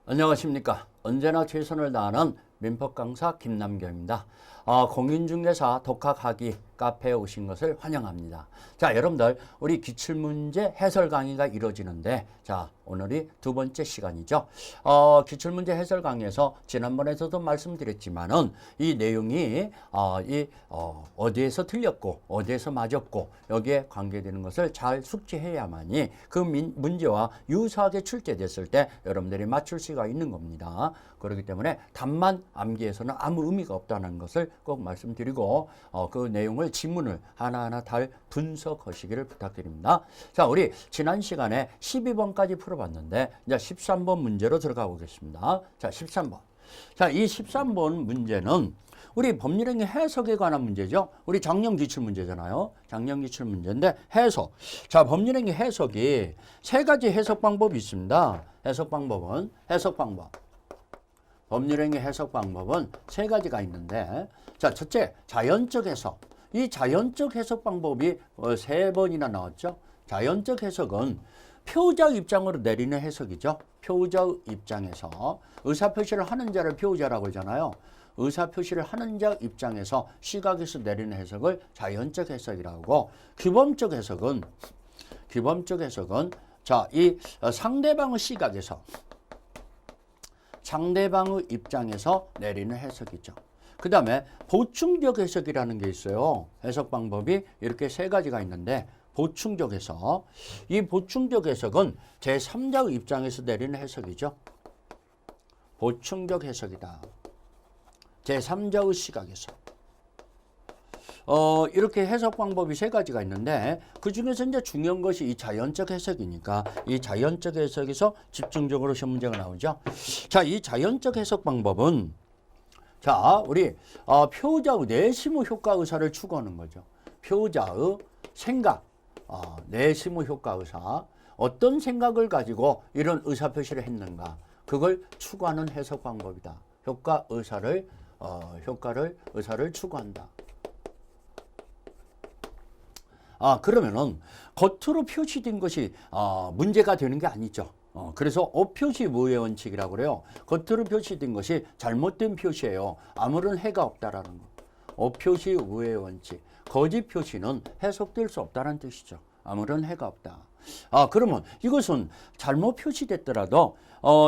안녕하십니까. 언제나 최선을 다하는 민법 강사 김남경입니다. 공인중개사 독학하기 카페에 오신 것을 환영합니다. 자, 여러분들 우리 기출문제 해설 강의가 이루어지는데, 자, 오늘이 두 번째 시간이죠. 기출문제 해설 강의에서 지난번에서도 말씀드렸지만은 이 내용이 어디에서 틀렸고 어디에서 맞았고 여기에 관계되는 것을 잘 숙지해야만이 그 문제와 유사하게 출제됐을 때 여러분들이 맞출 수가 있는 겁니다. 그렇기 때문에 답만 암기해서는 아무 의미가 없다는 것을 꼭 말씀드리고 그 내용을 지문을 하나하나 잘 분석하시기를 부탁드립니다. 자, 우리 지난 시간에 12번까지 풀어봤는데 이제 13번 문제로 들어가 보겠습니다. 자, 13번. 자, 이 13번 문제는 우리 법률행위 해석에 관한 문제죠. 우리 작년 기출 문제잖아요. 작년 기출 문제인데 해석. 자, 법률행위 해석이 세 가지 해석 방법이 있습니다. 해석 방법. 법률행위 해석 방법은 세 가지가 있는데, 자, 첫째, 자연적 해석. 이 자연적 해석 방법이 세 번이나 나왔죠. 자연적 해석은 표적 입장으로 내리는 해석이죠. 표적 입장에서 의사표시를 하는 자를 표자라고 하잖아요. 의사표시를 하는 자 입장에서 시각에서 내리는 해석을 자연적 해석이라고, 규범적 해석은 자, 이 상대방의 시각에서 상대방의 입장에서 내리는 해석이죠. 그 다음에 보충적 해석이라는 게 있어요. 해석 방법이 이렇게 세 가지가 있는데, 보충적 해석. 이 보충적 해석은 제3자의 입장에서 내리는 해석이죠. 보충적 해석이다. 제3자의 시각에서. 이렇게 해석 방법이 세 가지가 있는데, 그 중에서 이제 중요한 것이 이 자연적 해석이니까 이 자연적 해석에서 집중적으로 시험 문제가 나오죠. 자, 이 자연적 해석 방법은 자, 우리 표자의 내심의 효과 의사를 추구하는 거죠. 표자의 생각, 내심의 효과 의사, 어떤 생각을 가지고 이런 의사 표시를 했는가, 그걸 추구하는 해석 방법이다. 의사를 추구한다. 그러면은 겉으로 표시된 것이 문제가 되는 게 아니죠. 그래서 어표시 무효의 원칙이라고 그래요. 겉으로 표시된 것이 잘못된 표시예요. 아무런 해가 없다라는 거. 어표시 무효의 원칙. 거짓 표시는 해석될 수 없다는 뜻이죠. 아무런 해가 없다. 그러면 이것은 잘못 표시됐더라도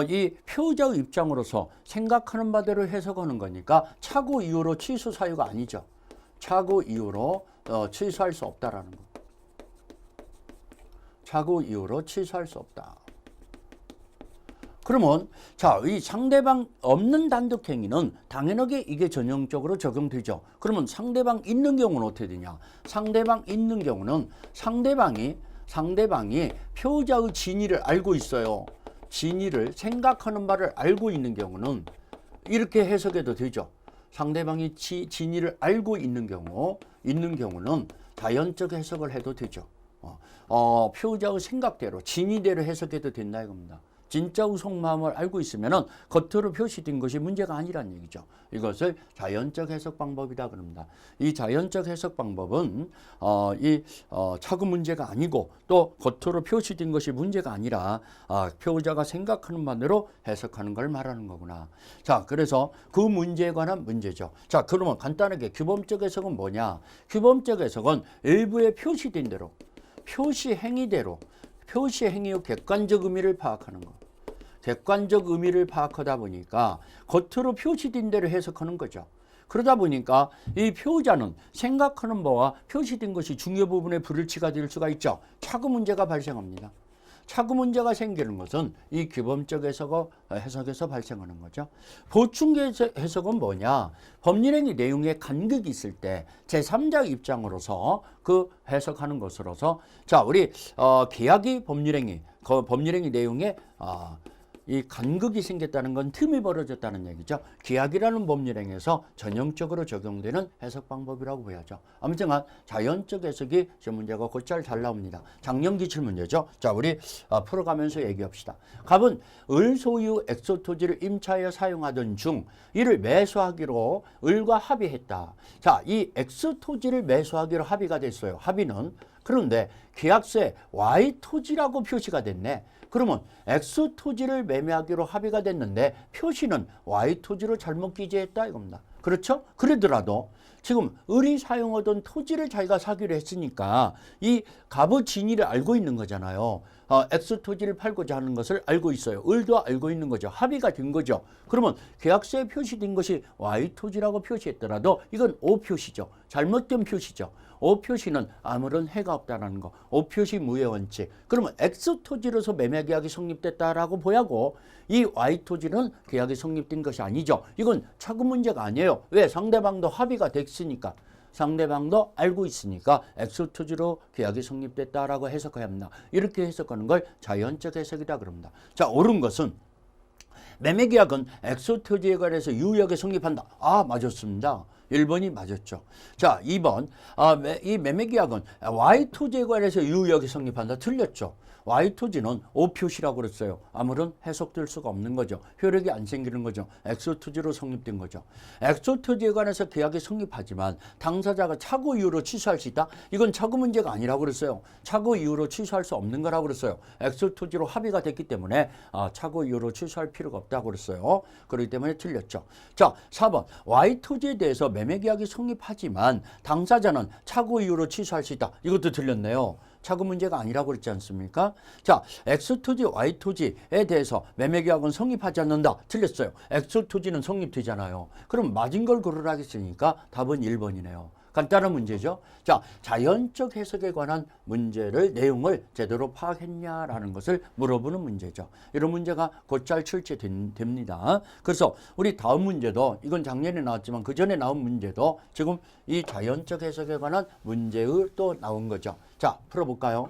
이 표자의 입장으로서 생각하는 바대로 해석하는 거니까 착오 이유로 취소 사유가 아니죠. 착오 이유로 취소할 수 없다라는 거. 착오 이유로 취소할 수 없다. 그러면 자, 이 상대방 없는 단독 행위는 당연하게 이게 전형적으로 적용되죠. 그러면 상대방 있는 경우는 어떻게 되냐? 상대방 있는 경우는 상대방이 표자의 진위를 알고 있어요. 진위를 생각하는 바를 알고 있는 경우는 이렇게 해석해도 되죠. 상대방이 진위를 알고 있는 경우는 자연적 해석을 해도 되죠. 표자의 생각대로 진위대로 해석해도 된다 이겁니다. 진짜의 속마음을 알고 있으면은 겉으로 표시된 것이 문제가 아니란 얘기죠. 이것을 자연적 해석 방법이다 그럽니다. 이 자연적 해석 방법은 착오 문제가 아니고 또 겉으로 표시된 것이 문제가 아니라 표자가 생각하는 바대로 해석하는 걸 말하는 거구나. 자, 그래서 그 문제에 관한 문제죠. 자, 그러면 간단하게 규범적 해석은 뭐냐? 규범적 해석은 일부에 표시된 대로, 표시 행위대로, 표시 행위의 객관적 의미를 파악하는 것. 객관적 의미를 파악하다 보니까 겉으로 표시된 대로 해석하는 거죠. 그러다 보니까 이 표자는 생각하는 바와 표시된 것이 중요 부분의 불일치가 될 수가 있죠. 착오 문제가 발생합니다. 착오 문제가 생기는 것은 이 규범적 해석에서 발생하는 거죠. 보충적 해석은 뭐냐? 법률행위 내용에 간극이 있을 때 제3자 입장으로서 그 해석하는 것으로서, 자, 우리 계약이 법률행위 내용에 이 간극이 생겼다는 건 틈이 벌어졌다는 얘기죠. 계약이라는 법률행위에서 전형적으로 적용되는 해석 방법이라고 보여야죠. 아무튼 자연적 해석이 저 문제가 곧잘 잘 나옵니다. 작년 기출 문제죠. 자, 우리 풀어가면서 얘기합시다. 갑은 을 소유 엑소 토지를 임차하여 사용하던 중 이를 매수하기로 을과 합의했다. 자, 이 엑소 토지를 매수하기로 합의가 됐어요. 합의는. 그런데 계약서에 Y 토지라고 표시가 됐네. 그러면 X 토지를 매매하기로 합의가 됐는데 표시는 Y 토지로 잘못 기재했다 이겁니다. 그렇죠? 그러더라도 지금 을이 사용하던 토지를 자기가 사기로 했으니까 이 갑의 진위를 알고 있는 거잖아요. X 토지를 팔고자 하는 것을 알고 있어요. 을도 알고 있는 거죠. 합의가 된 거죠. 그러면 계약서에 표시된 것이 Y 토지라고 표시했더라도 이건 O 표시죠. 잘못된 표시죠. O 표시는 아무런 해가 없다는 거. O 표시 무효 원칙. 그러면 X 토지로서 매매 계약이 성립됐다라고 보야고 이 Y 토지는 계약이 성립된 것이 아니죠. 이건 차고 문제가 아니에요. 왜? 상대방도 합의가 됐으니까. 상대방도 알고 있으니까 X 토지로 계약이 성립됐다라고 해석해야 합니다. 이렇게 해석하는 걸 자연적 해석이다 그럽니다. 자, 옳은 것은 매매계약은 X 토지에 관해서 유효하게 성립한다. 아, 맞았습니다. 1번이 맞았죠. 자, 2번. 이 매매계약은 Y 토지에 관해서 유효하게 성립한다. 틀렸죠. Y 토지는 O 표시라고 그랬어요. 아무런 해석될 수가 없는 거죠. 효력이 안 생기는 거죠. X 토지로 성립된 거죠. X 토지에 관해서 계약이 성립하지만 당사자가 착오 이유로 취소할 수 있다? 이건 착오 문제가 아니라고 그랬어요. 착오 이유로 취소할 수 없는 거라고 그랬어요. X 토지로 합의가 됐기 때문에 착오 이유로 취소할 필요가 없다고 그랬어요. 그렇기 때문에 틀렸죠. 자, 4번. Y 토지에 대해서 매매계약이 성립하지만 당사자는 착오 이유로 취소할 수 있다. 이것도 틀렸네요. 착오 문제가 아니라고 그랬지 않습니까? 자, X토지, Y토지에 대해서 매매계약은 성립하지 않는다. 틀렸어요. X토지는 성립되잖아요. 그럼 맞은 걸 고르라 했으니까 답은 1번이네요. 간단한 문제죠. 자, 자연적 해석에 관한 문제를 내용을 제대로 파악했냐라는 것을 물어보는 문제죠. 이런 문제가 곧잘 출제됩니다. 그래서 우리 다음 문제도 이건 작년에 나왔지만 그 전에 나온 문제도 지금 이 자연적 해석에 관한 문제의 또 나온 거죠. 자, 풀어볼까요?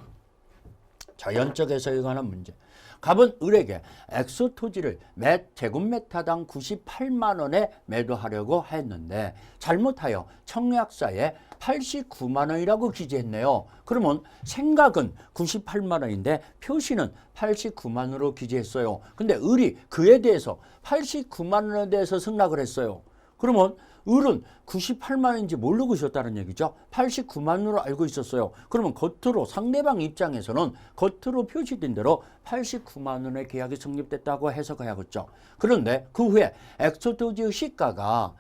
자연적 해석에 관한 문제. 갑은 을에게 X 토지를 제곱미터당 98만 원에 매도하려고 했는데 잘못하여 청약서에 89만 원이라고 기재했네요. 그러면 생각은 98만 원인데 표시는 89만 원으로 기재했어요. 근데 을이 그에 대해서 89만 원에 대해서 승낙을 했어요. 그러면 을은 98만 원인지 모르고 있었다는 얘기죠. 89만 원으로 알고 있었어요. 그러면 겉으로 상대방 입장에서는 겉으로 표시된 대로 89만 원의 계약이 성립됐다고 해석해야겠죠. 그런데 그 후에 엑소토지의 시가가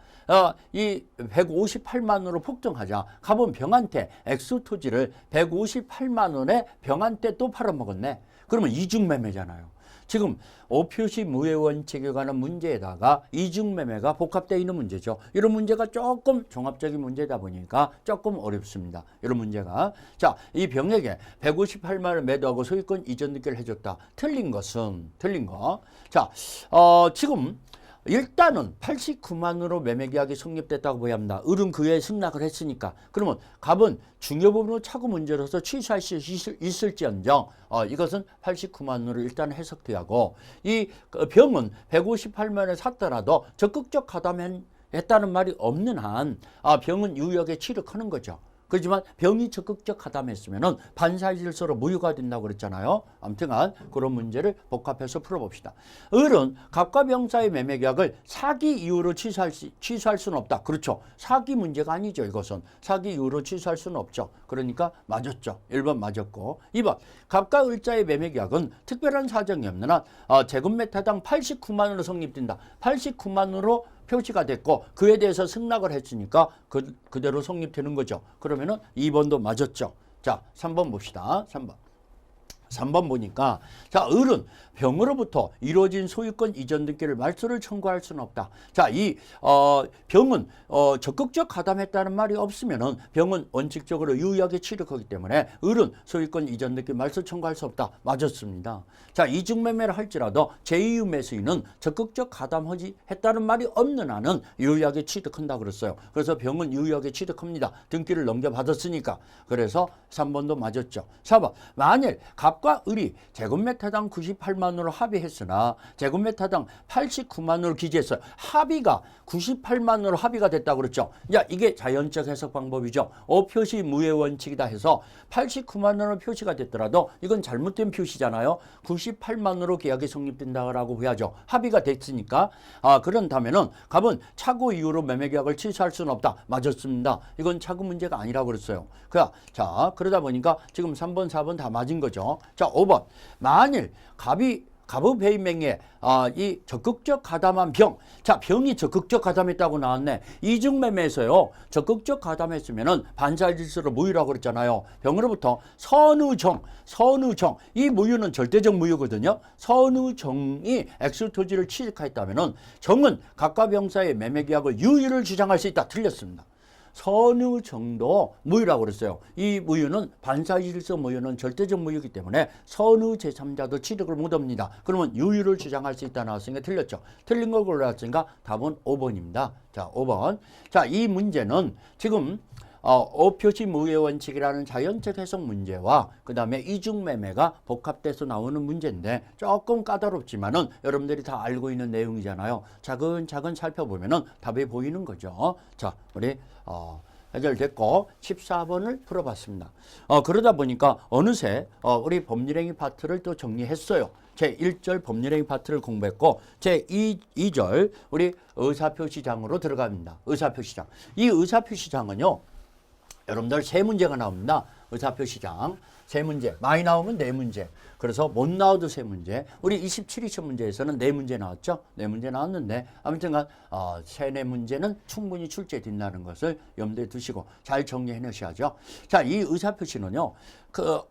이 158만 원으로 폭등하자 갑은 병한테 엑소토지를 158만 원에 병한테 또 팔아먹었네. 그러면 이중매매잖아요. 지금 오표시 무효 원칙에 관한 문제에다가 이중매매가 복합되어 있는 문제죠. 이런 문제가 조금 종합적인 문제다 보니까 조금 어렵습니다. 이런 문제가. 자, 이 병에게 158만 원 매도하고 소유권 이전 등기를 해줬다. 틀린 거. 자, 지금 일단은 89만으로 매매계약이 성립됐다고 봐야 합니다. 을은 그에 승낙을 했으니까. 그러면 갑은 중요 부분으로 착오 문제로서 취소할 수 있을지언정 이것은 89만으로 일단 해석돼야 하고 이 병은 158만에 샀더라도 적극적 가담했다는 말이 없는 한 병은 유효하게 취득하는 거죠. 그렇지만 병이 적극적 가담했으면 반사질서로 무효가 된다고 그랬잖아요. 아무튼간 그런 문제를 복합해서 풀어봅시다. 을은 갑과 병 사이 매매계약을 사기 이유로 취소할 수는 없다. 그렇죠. 사기 문제가 아니죠. 이것은 사기 이유로 취소할 수는 없죠. 그러니까 맞았죠. 1번 맞았고 2번 갑과 을자의 매매계약은 특별한 사정이 없는 한 제곱미터당 89만 원으로 성립된다. 89만 원으로 표시가 됐고 그에 대해서 승낙을 했으니까 그대로 성립되는 거죠. 그러면은 2번도 맞았죠. 자, 3번 봅시다. 3번 보니까 자, 을은 병으로부터 이루어진 소유권 이전 등기를 말소를 청구할 수는 없다. 자, 이 병은 적극적 가담했다는 말이 없으면은 병은 원칙적으로 유효하게 취득하기 때문에 을은 소유권 이전 등기 말소 청구할 수 없다. 맞았습니다. 자, 이중매매를 할지라도 제2유 매수인은 적극적 가담하지 했다는 말이 없는 한은 유효하게 취득한다 그랬어요. 그래서 병은 유효하게 취득합니다. 등기를 넘겨받았으니까. 그래서 3번도 맞았죠. 4번 만일 갑과 을이 제곱미터당 98만 원으로 합의했으나 제곱미터당 89만 원으로 기재했어요. 합의가 98만 원으로 합의가 됐다고 그랬죠. 야, 이게 자연적 해석 방법이죠. 표시 무효 원칙이다 해서 89만 원으로 표시가 됐더라도 이건 잘못된 표시잖아요. 98만 원으로 계약이 성립된다고 봐야죠. 합의가 됐으니까. 그런다면은 갑은 착오 이유로 매매계약을 취소할 수는 없다. 맞았습니다. 이건 착오 문제가 아니라고 그랬어요. 자, 그러다 보니까 지금 3번, 4번 다 맞은 거죠. 자, 5번. 만일 가부배임행에 이 적극적 가담한 병. 자, 병이 적극적 가담했다고 나왔네. 이중매매에서요. 적극적 가담했으면은 반사질서로 무효라고 그랬잖아요. 병으로부터 선의정. 이 무효는 절대적 무효거든요. 선의정이 X토지를 취득하였다면은 정은 각각 병사의 매매계약을 유효를 주장할 수 있다. 틀렸습니다. 선의정도 무효라고 그랬어요. 이 무효는 반사질서 무효는 절대적 무효이기 때문에 선의 제3자도 취득을 못합니다. 그러면 유효를 주장할 수 있다 나왔으니까 틀렸죠. 틀린 걸 골랐으니까 답은 5번입니다. 자, 5번. 자, 이 문제는 지금 어표시 무효 원칙이라는 자연적 해석 문제와 그 다음에 이중매매가 복합돼서 나오는 문제인데 조금 까다롭지만은 여러분들이 다 알고 있는 내용이잖아요. 차근차근 살펴보면은 답이 보이는 거죠. 자, 우리 해결됐고 14번을 풀어봤습니다. 그러다 보니까 어느새 우리 법률행위 파트를 또 정리했어요. 제1절 법률행위 파트를 공부했고 제2절 우리 의사표시장으로 들어갑니다. 의사표시장. 이 의사표시장은요. 여러분들 세 문제가 나옵니다. 의사표시장. 세 문제. 많이 나오면 네 문제. 그래서 못 나와도 세 문제. 우리 27위 문제에서는 네 문제 나왔죠. 네 문제 나왔는데 아무튼간 세네 문제는 충분히 출제된다는 것을 염두에 두시고 잘 정리해 놓으셔야죠. 자, 이 의사표시는요.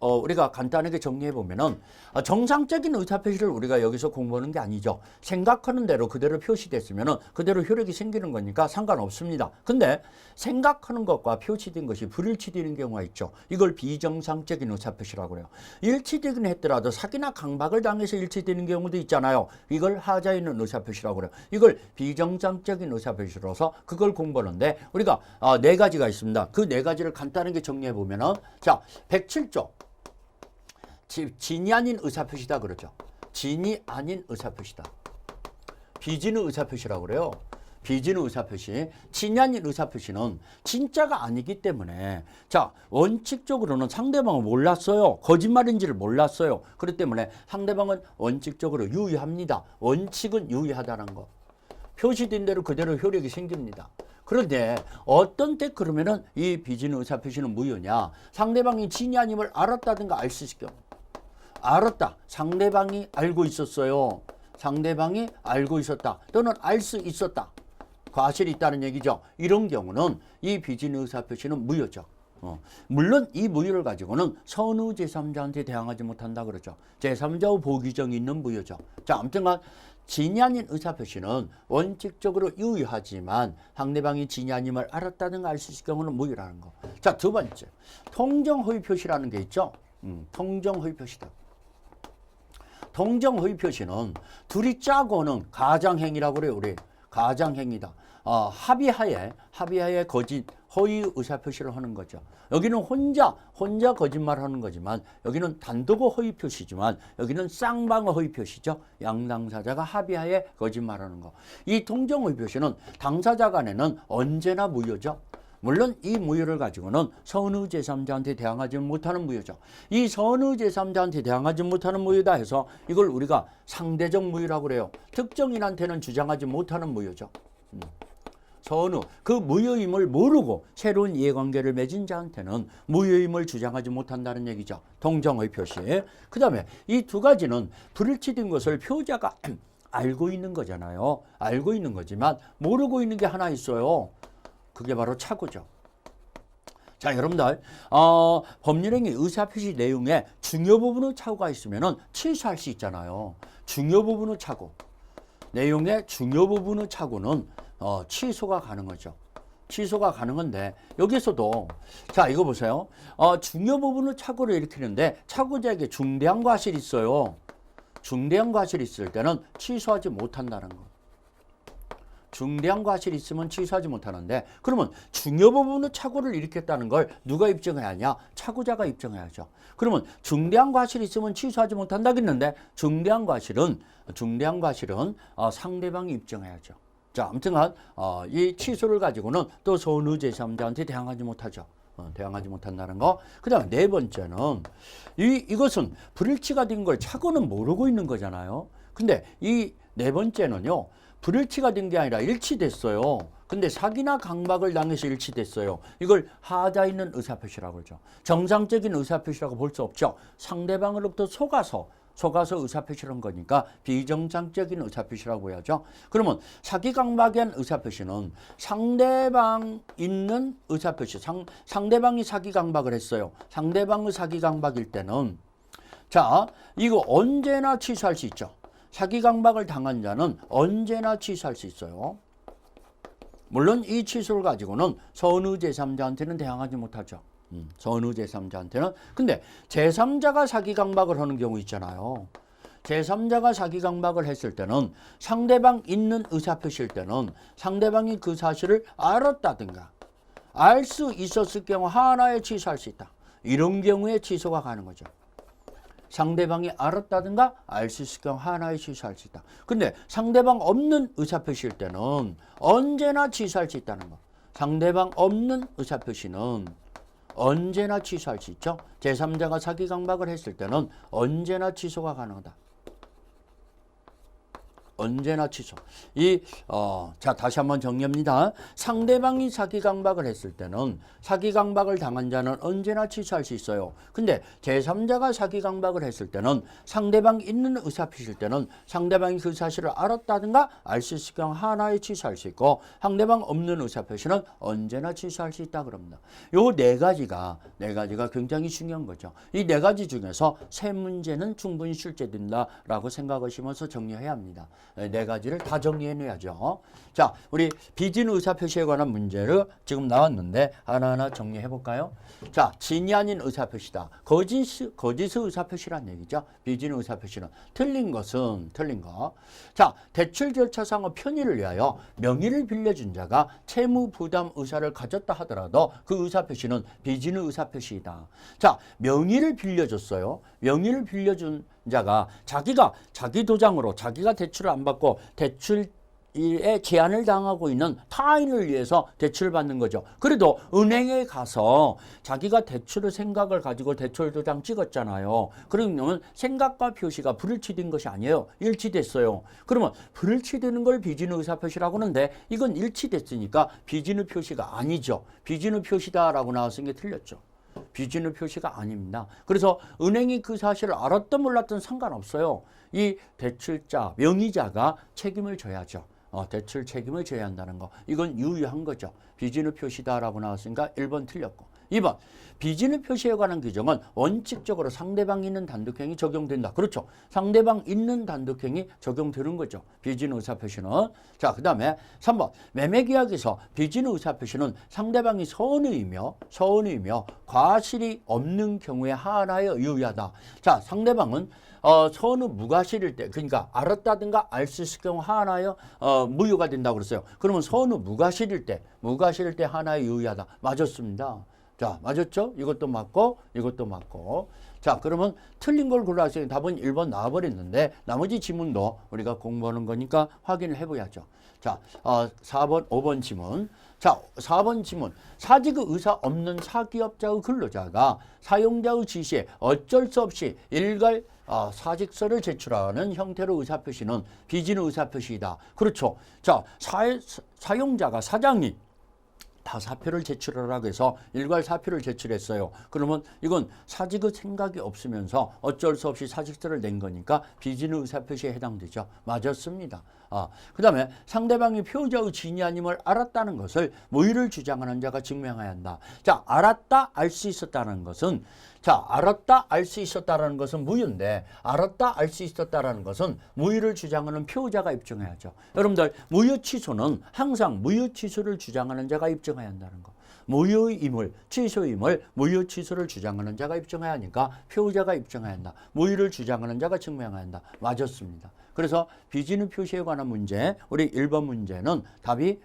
우리가 간단하게 정리해 보면은 정상적인 의사표시를 우리가 여기서 공부하는 게 아니죠. 생각하는 대로 그대로 표시됐으면은 그대로 효력이 생기는 거니까 상관없습니다. 근데 생각하는 것과 표시된 것이 불일치되는 경우가 있죠. 이걸 비정상적인 의사표시라고 해요. 일치되긴 했더라도 사기나 강박을 당해서 일치되는 경우도 있잖아요. 이걸 하자 있는 의사표시라고 그래요. 이걸 비정상적인 의사표시로서 그걸 공부하는데 우리가 네 가지가 있습니다. 그 네 가지를 간단하게 정리해 보면은 자, 107조 진이 아닌 의사표시다 그러죠. 진이 아닌 의사표시다. 비진의 의사표시라고 그래요. 비진의 의사표시. 진이 아닌 의사표시는 진짜가 아니기 때문에 자, 원칙적으로는 상대방을 몰랐어요. 거짓말인지를 몰랐어요. 그렇기 때문에 상대방은 원칙적으로 유의합니다. 원칙은 유의하다는 거. 표시된 대로 그대로 효력이 생깁니다. 그런데 어떤 때 그러면은 이 비진의 의사표시는 무효냐? 상대방이 진이 아님을 알았다든가 알 수 있을 경우. 알았다. 상대방이 알고 있었어요. 상대방이 알고 있었다. 또는 알 수 있었다. 과실이 있다는 얘기죠. 이런 경우는 이 비진의 의사표시는 무효죠. 물론 이 무효를 가지고는 선의 제3자한테 대항하지 못한다 그러죠. 제3자의 보기정이 있는 무효죠. 자, 아무튼간 진이 아닌 의사표시는 원칙적으로 유의하지만 상대방이 진이 아님을 알았다든가 알 수 있을 경우는 무효라는 거. 자, 두 번째. 통정허위표시라는 게 있죠. 통정허위표시다. 통정허위표시는 둘이 짜고는 가장행위라고 그래요. 우리 가장행위다. 합의하에 거짓 허위 의사표시를 하는 거죠. 여기는 혼자 거짓말을 하는 거지만 여기는 단독의 허위 표시지만 여기는 쌍방의 허위 표시죠. 양당사자가 합의하에 거짓말하는 거. 이 통정허위 표시는 당사자 간에는 언제나 무효죠. 물론 이 무효를 가지고는 선의 제3자한테 대항하지 못하는 무효죠. 이 선의 제3자한테 대항하지 못하는 무효다 해서 이걸 우리가 상대적 무효라고 그래요. 특정인한테는 주장하지 못하는 무효죠. 선의, 그 무효임을 모르고 새로운 이해관계를 맺은 자한테는 무효임을 주장하지 못한다는 얘기죠. 통정의 표시. 그 다음에 이 두 가지는 불일치된 것을 표자가 알고 있는 거잖아요. 알고 있는 거지만 모르고 있는 게 하나 있어요. 그게 바로 착오죠. 자, 여러분들 법률행위 의사표시 내용에 중요 부분의 착오가 있으면 취소할 수 있잖아요. 중요 부분의 착오. 내용의 중요 부분의 착오는 취소가 가능하죠. 취소가 가능한데 여기서도 자, 이거 보세요. 중요 부분의 착오를 일으키는데 착오자에게 중대한 과실이 있어요. 중대한 과실이 있을 때는 취소하지 못한다는 거. 중대한 과실이 있으면 취소하지 못하는데 그러면 중요 부분의 착오를 일으켰다는 걸 누가 입증해야 하냐? 착오자가 입증해야죠. 그러면 중대한 과실이 있으면 취소하지 못한다겠는데 중대한 과실은 상대방이 입증해야죠. 자, 아무튼간 이 취소를 가지고는 또 선의 제3자한테 대항하지 못하죠. 대항하지 못한다는 거. 그 다음에 네 번째는 이것은 불일치가 된 걸 착오는 모르고 있는 거잖아요. 근데 이 네 번째는요. 불일치가 된 게 아니라 일치됐어요. 근데 사기나 강박을 당해서 일치됐어요. 이걸 하자 있는 의사표시라고 그러죠. 정상적인 의사표시라고 볼 수 없죠. 상대방으로부터 속아서 의사표시를 한 거니까 비정상적인 의사표시라고 해야죠. 그러면 사기 강박에 한 의사표시는 상대방 있는 의사표시, 상대방이 사기 강박을 했어요. 상대방의 사기 강박일 때는 자, 이거 언제나 취소할 수 있죠. 사기 강박을 당한 자는 언제나 취소할 수 있어요. 물론 이 취소를 가지고는 선의 제3자한테는 대항하지 못하죠. 선의 제3자한테는. 근데 제3자가 사기 강박을 하는 경우 있잖아요. 제3자가 사기 강박을 했을 때는 상대방 있는 의사표시일 때는 상대방이 그 사실을 알았다든가 알 수 있었을 경우 하나에 취소할 수 있다. 이런 경우에 취소가 가는 거죠. 상대방이 알았다든가 알 수 있을 경우 하나에 취소할 수 있다. 근데 상대방 없는 의사표시일 때는 언제나 취소할 수 있다는 거. 상대방 없는 의사표시는 언제나 취소할 수 있죠. 제3자가 사기 강박을 했을 때는 언제나 취소가 가능하다. 언제나 취소. 자, 다시 한번 정리합니다. 상대방이 사기 강박을 했을 때는 사기 강박을 당한 자는 언제나 취소할 수 있어요. 근데 제3자가 사기 강박을 했을 때는 상대방이 있는 의사표시일 때는 상대방이 그 사실을 알았다든가 알 수 있을 경우 하나에 취소할 수 있고 상대방 없는 의사표시는 언제나 취소할 수 있다 그럽니다. 요 네 가지가 굉장히 중요한 거죠. 이 네 가지 중에서 세 문제는 충분히 출제된다라고 생각하시면서 정리해야 합니다. 네 가지를 다 정리해내야죠. 자, 우리 비진 의사표시에 관한 문제를 지금 나왔는데 하나하나 정리해 볼까요? 자, 진이 아닌 의사표시다. 거짓의 의사표시란 얘기죠. 비진 의사표시는 틀린 것은 틀린 거. 자, 대출 절차상의 편의를 위하여 명의를 빌려준 자가 채무 부담 의사를 가졌다 하더라도 그 의사표시는 비진의 의사표시이다. 자, 명의를 빌려줬어요. 명의를 빌려준 자가 자기가 자기 도장으로 자기가 대출을 안 받고 대출에 제한을 당하고 있는 타인을 위해서 대출을 받는 거죠. 그래도 은행에 가서 자기가 대출의 생각을 가지고 대출 도장 찍었잖아요. 그러면 생각과 표시가 불일치된 것이 아니에요. 일치됐어요. 그러면 불일치되는 걸 비진의 의사표시라고 하는데 이건 일치됐으니까 비진의 표시가 아니죠. 비진의 표시다라고 나왔은 게 틀렸죠. 비진의 표시가 아닙니다. 그래서 은행이 그 사실을 알았든 몰랐든 상관없어요. 이 대출자, 명의자가 책임을 져야죠. 대출 책임을 져야 한다는 거. 이건 유효한 거죠. 비진의 표시다라고 나왔으니까 1번 틀렸고. 2번, 비진의 표시에 관한 규정은 원칙적으로 상대방 있는 단독행위 적용된다. 그렇죠. 상대방 있는 단독행위 적용되는 거죠. 비진의 의사표시는. 자, 그 다음에 3번, 매매계약에서 비진의 의사표시는 상대방이 선의이며 과실이 없는 경우에 하나에 유효하다. 자, 상대방은 선의 무과실일 때, 그러니까 알았다든가 알 수 있을 경우 하나에 무효가 된다고 그랬어요. 그러면 선의 무과실일 때 하나에 유효하다. 맞았습니다. 자, 맞았죠? 이것도 맞고 이것도 맞고. 자, 그러면 틀린 걸 골라서 답은 1번 나와버렸는데 나머지 지문도 우리가 공부하는 거니까 확인을 해봐야죠. 자, 4번, 5번 지문. 자, 4번 지문. 사직의 의사 없는 사기업자의 근로자가 사용자의 지시에 어쩔 수 없이 일괄 사직서를 제출하는 형태로 의사표시는 비진의 의사표시이다. 그렇죠. 자, 사용자가 사장이 다 사표를 제출하라고 해서 일괄 사표를 제출했어요. 그러면 이건 사직의 생각이 없으면서 어쩔 수 없이 사직서를 낸 거니까 비진의 의사표시에 해당되죠. 맞았습니다. 그 다음에 상대방이 피해자의 진위 아님을 알았다는 것을 모의를 주장하는 자가 증명해야 한다. 자, 알았다, 알 수 있었다는 것은 알았다, 알 수 있었다라는 것은 무효인데 알았다, 알 수 있었다라는 것은 무효를 주장하는 피해자가 입증해야죠. 여러분들 무효 취소는 항상 무효 취소를 주장하는 자가 입증해야 한다는 거. 무효임을, 취소임을 무효 취소를 주장하는 자가 입증해야 하니까 피해자가 입증해야 한다. 무효를 주장하는 자가 증명해야 한다. 맞았습니다. 그래서 비진의 표시에 관한 문제, 우리 1번 문제는 답이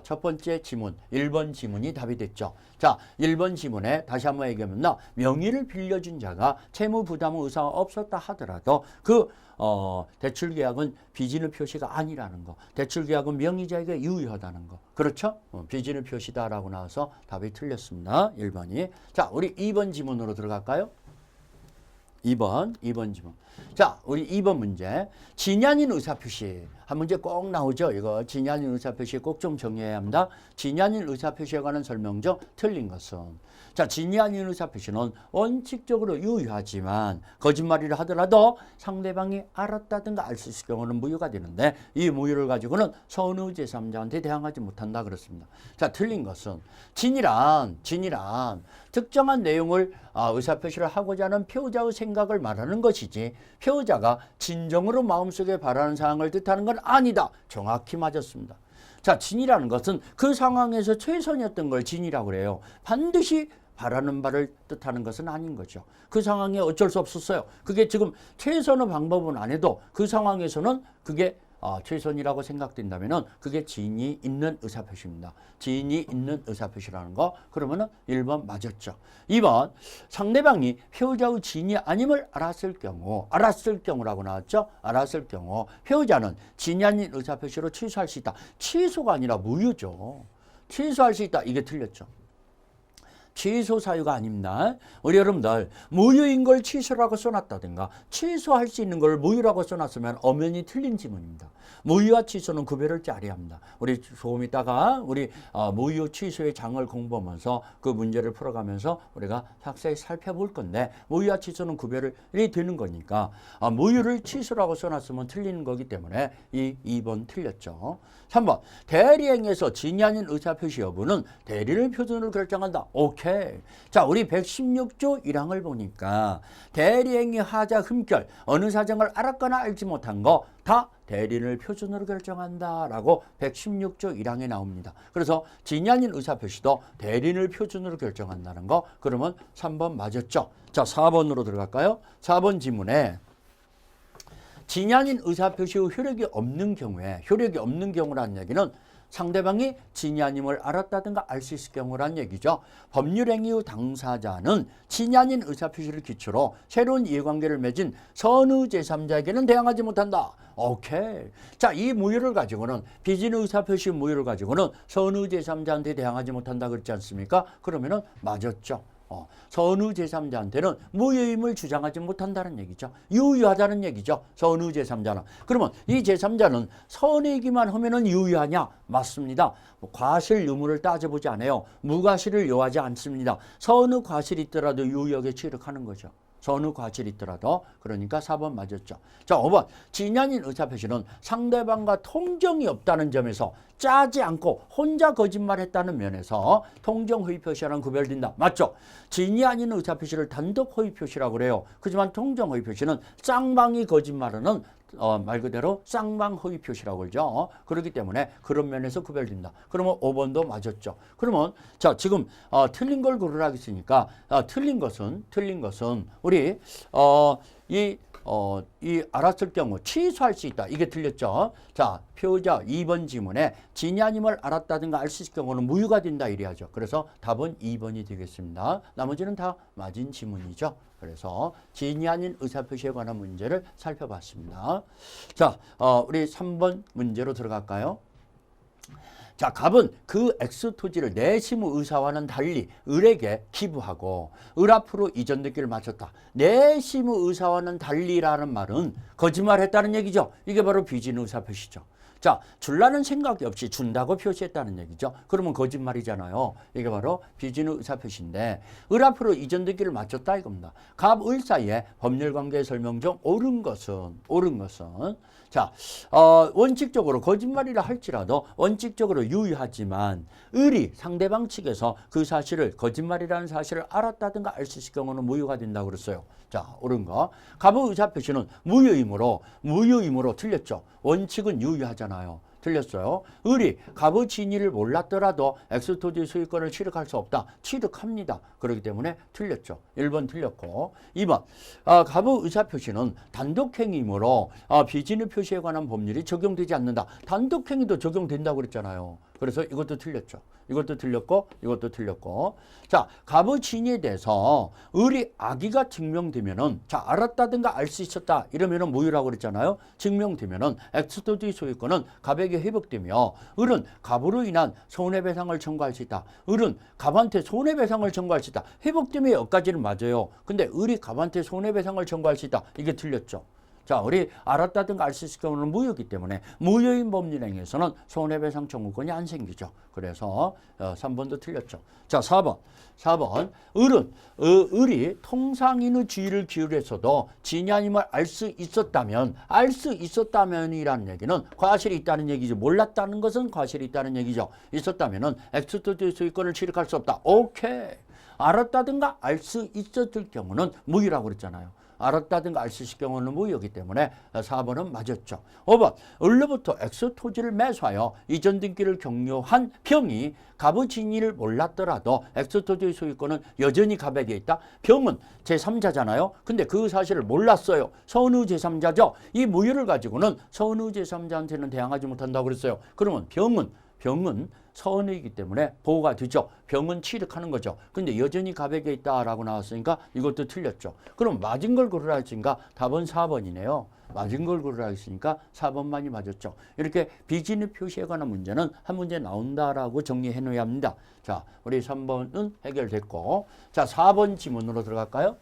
첫 번째 지문 1번 지문이 답이 됐죠. 자, 1번 지문에 다시 한번 얘기하면 명의를 빌려준 자가 채무 부담 의사가 없었다 하더라도 그 대출 계약은 비진의 표시가 아니라는 거. 대출 계약은 명의자에게 유효하다는 거. 그렇죠? 비진의 표시다라고 나와서 답이 틀렸습니다. 1번이. 자, 우리 2번 지문으로 들어갈까요? 2번 지문. 자, 우리 2번 문제. 진이 아닌 의사표시. 한 문제 꼭 나오죠. 이거 진이 아닌 의사표시 꼭 좀 정리해야 합니다. 진이 아닌 의사표시에 관한 설명죠. 틀린 것은. 자, 진이 아닌 의사표시는 원칙적으로 유효하지만 거짓말이라 하더라도 상대방이 알았다든가 알 수 있을 경우는 무효가 되는데 이 무효를 가지고는 선의 제3자한테 대항하지 못한다 그렇습니다. 자, 틀린 것은 진이란 특정한 내용을 의사표시를 하고자 하는 피우자의 생각을 말하는 것이지 피우자가 진정으로 마음속에 바라는 사항을 뜻하는 건 아니다. 정확히 맞았습니다. 자, 진이라는 것은 그 상황에서 최선이었던 걸 진이라고 그래요. 반드시 바라는 바를 뜻하는 것은 아닌 거죠. 그 상황에 어쩔 수 없었어요. 그게 지금 최선의 방법은 안 해도 그 상황에서는 그게 최선이라고 생각된다면은 그게 진이 있는 의사표시입니다. 진이 있는 의사표시라는 거. 그러면은 1번 맞았죠. 2번 상대방이 피우자의 진이 아님을 알았을 경우라고 나왔죠. 알았을 경우 피우자는 진이 아닌 의사표시로 취소할 수 있다. 취소가 아니라 무효죠. 취소할 수 있다. 이게 틀렸죠. 취소 사유가 아닙니다. 우리 여러분들 무효인 걸 취소라고 써놨다든가 취소할 수 있는 걸 무효라고 써놨으면 엄연히 틀린 지문입니다. 무효와 취소는 구별을 잘해야 합니다. 우리 조금 있다가 우리 무효 취소의 장을 공부하면서 그 문제를 풀어가면서 우리가 자세히 살펴볼 건데 무효와 취소는 구별이 되는 거니까 무효를 취소라고 써놨으면 틀리는 거기 때문에 이 2번 틀렸죠. 3번 대리행에서 진이 아닌 의사표시 여부는 대리를 표준으로 결정한다. 오케이. 자, 우리 116조 1항을 보니까 대리행위 하자 흠결 어느 사정을 알았거나 알지 못한 거 다 대리를 표준으로 결정한다라고 116조 1항에 나옵니다. 그래서 진이 아닌 의사표시도 대리를 표준으로 결정한다는 거. 그러면 3번 맞았죠. 자, 4번으로 들어갈까요? 4번 지문에 진이 아닌 의사표시의 효력이 없는 경우라는 얘기는 상대방이 진이 아님을 알았다든가 알 수 있을 경우란 얘기죠. 법률행위 후 당사자는 진이 아닌 의사표시를 기초로 새로운 이해관계를 맺은 선의 제3자에게는 대항하지 못한다. 오케이. 자, 이 무효를 가지고는 비진의 의사표시 무효를 가지고는 선의 제3자한테 대항하지 못한다 그랬지 않습니까? 그러면은 맞았죠. 선의 제3자한테는 무효임을 주장하지 못한다는 얘기죠. 유효하다는 얘기죠. 선의 제3자는. 그러면 이 제3자는 선이기만 하면은 유효하냐? 맞습니다. 과실 유무를 따져보지 않아요. 무과실을 요하지 않습니다. 선의 과실이 있더라도 유효하게 취득하는 거죠. 선의 과실이 있더라도. 그러니까 4번 맞았죠. 자, 5번 진이 아닌 의사표시는 상대방과 통정이 없다는 점에서 짜지 않고 혼자 거짓말했다는 면에서 통정 허위 표시와는 구별된다. 맞죠? 진이 아닌 의사표시를 단독 허위 표시라고 그래요. 그렇지만 통정 허위 표시는 쌍방이 거짓말하는 말 그대로 쌍방 허위 표시라고 그러죠. 그렇기 때문에 그런 면에서 구별된다. 그러면 5번도 맞았죠. 그러면 자, 지금 틀린 걸 고르라 했으니까 틀린 것은 우리 이 알았을 경우 취소할 수 있다. 이게 틀렸죠. 자, 표자 2번 지문에 진이 아님을 알았다든가 알 수 있을 경우는 무효가 된다 이래야죠. 그래서 답은 2번이 되겠습니다. 나머지는 다 맞은 지문이죠. 그래서 진이 아닌 의사표시에 관한 문제를 살펴봤습니다. 자, 우리 3번 문제로 들어갈까요? 자, 갑은 그 X토지를 내심 의사와는 달리 을에게 기부하고 을 앞으로 이전 등기를 마쳤다. 내심 의사와는 달리라는 말은 거짓말했다는 얘기죠. 이게 바로 비진 의사표시죠. 자, 줄라는 생각이 없이 준다고 표시했다는 얘기죠. 그러면 거짓말이잖아요. 이게 바로 비진의 의사표시인데 을 앞으로 이전 등기를 마쳤다 이겁니다. 갑, 을 사이에 법률관계 설명 중 옳은 것은 자, 원칙적으로 거짓말이라 할지라도 원칙적으로 유효하지만 을이 상대방 측에서 그 사실을 거짓말이라는 사실을 알았다든가 알 수 있을 경우는 무효가 된다고 그랬어요. 자, 옳은 거. 갑의 의사표시는 무효이므로 틀렸죠. 원칙은 유효하잖아요. 틀렸어요. 을이 갑의 진위를 몰랐더라도 X토지 소유권을 취득할 수 없다. 취득합니다. 그렇기 때문에 틀렸죠. 1번 틀렸고 2번 갑의 의사표시는 단독행위이므로 비진의 표시에 관한 법률이 적용되지 않는다. 단독행위도 적용된다고 그랬잖아요. 그래서 이것도 틀렸죠. 이것도 틀렸고 자, 갑의 진위에 대해서 을이 악의가 증명되면은 자, 알았다든가 알 수 있었다 이러면은 무효라고 그랬잖아요. 증명되면은 X토지 소유권은 갑에게 회복되며 을은 갑으로 인한 손해배상을 청구할 수 있다. 을은 갑한테 손해배상을 청구할 수 있다. 회복되면 여기까지는 맞아요. 근데 을이 갑한테 손해배상을 청구할 수 있다. 이게 틀렸죠. 자, 우리 알았다든가 알 수 있을 경우는 무효이기 때문에 무효인 법률행위에서는 손해배상 청구권이 안 생기죠. 그래서 3번도 틀렸죠. 자, 4번. 을이 통상인의 주의를 기울여서도 진이 아님을 알 수 있었다면이라는 얘기는 과실이 있다는 얘기죠. 몰랐다는 것은 과실이 있다는 얘기죠. 있었다면은 엑스토디 소유권을 취득할 수 없다. 오케이. 알았다든가 알 수 있었을 경우는 무효라고 그랬잖아요. 알았다든가 알 수 있을 경우는 무효이기 때문에 4번은 맞았죠. 5번. 을로부터 엑스토지를 매수하여 이전 등기를 격려한 병이 갑의 진위를 몰랐더라도 엑스토지의 소유권은 여전히 갑에게 있다. 병은 제3자잖아요. 근데 그 사실을 몰랐어요. 선의 제3자죠. 이 무효를 가지고는 선의 제3자한테는 대항하지 못한다고 그랬어요. 그러면 병은 선의이기 때문에 보호가 되죠. 병은 취득하는 거죠. 근데 여전히 갑에게 있다라고 나왔으니까 이것도 틀렸죠. 그럼 맞은 걸 고르라 했으니까 답은 4번이네요. 맞은 걸 고르라 했으니까 4번만이 맞았죠. 이렇게 비진의 표시에 관한 문제는 한 문제 나온다라고 정리해 놓아야 합니다. 자, 우리 3번은 해결됐고, 자, 4번 지문으로 들어갈까요?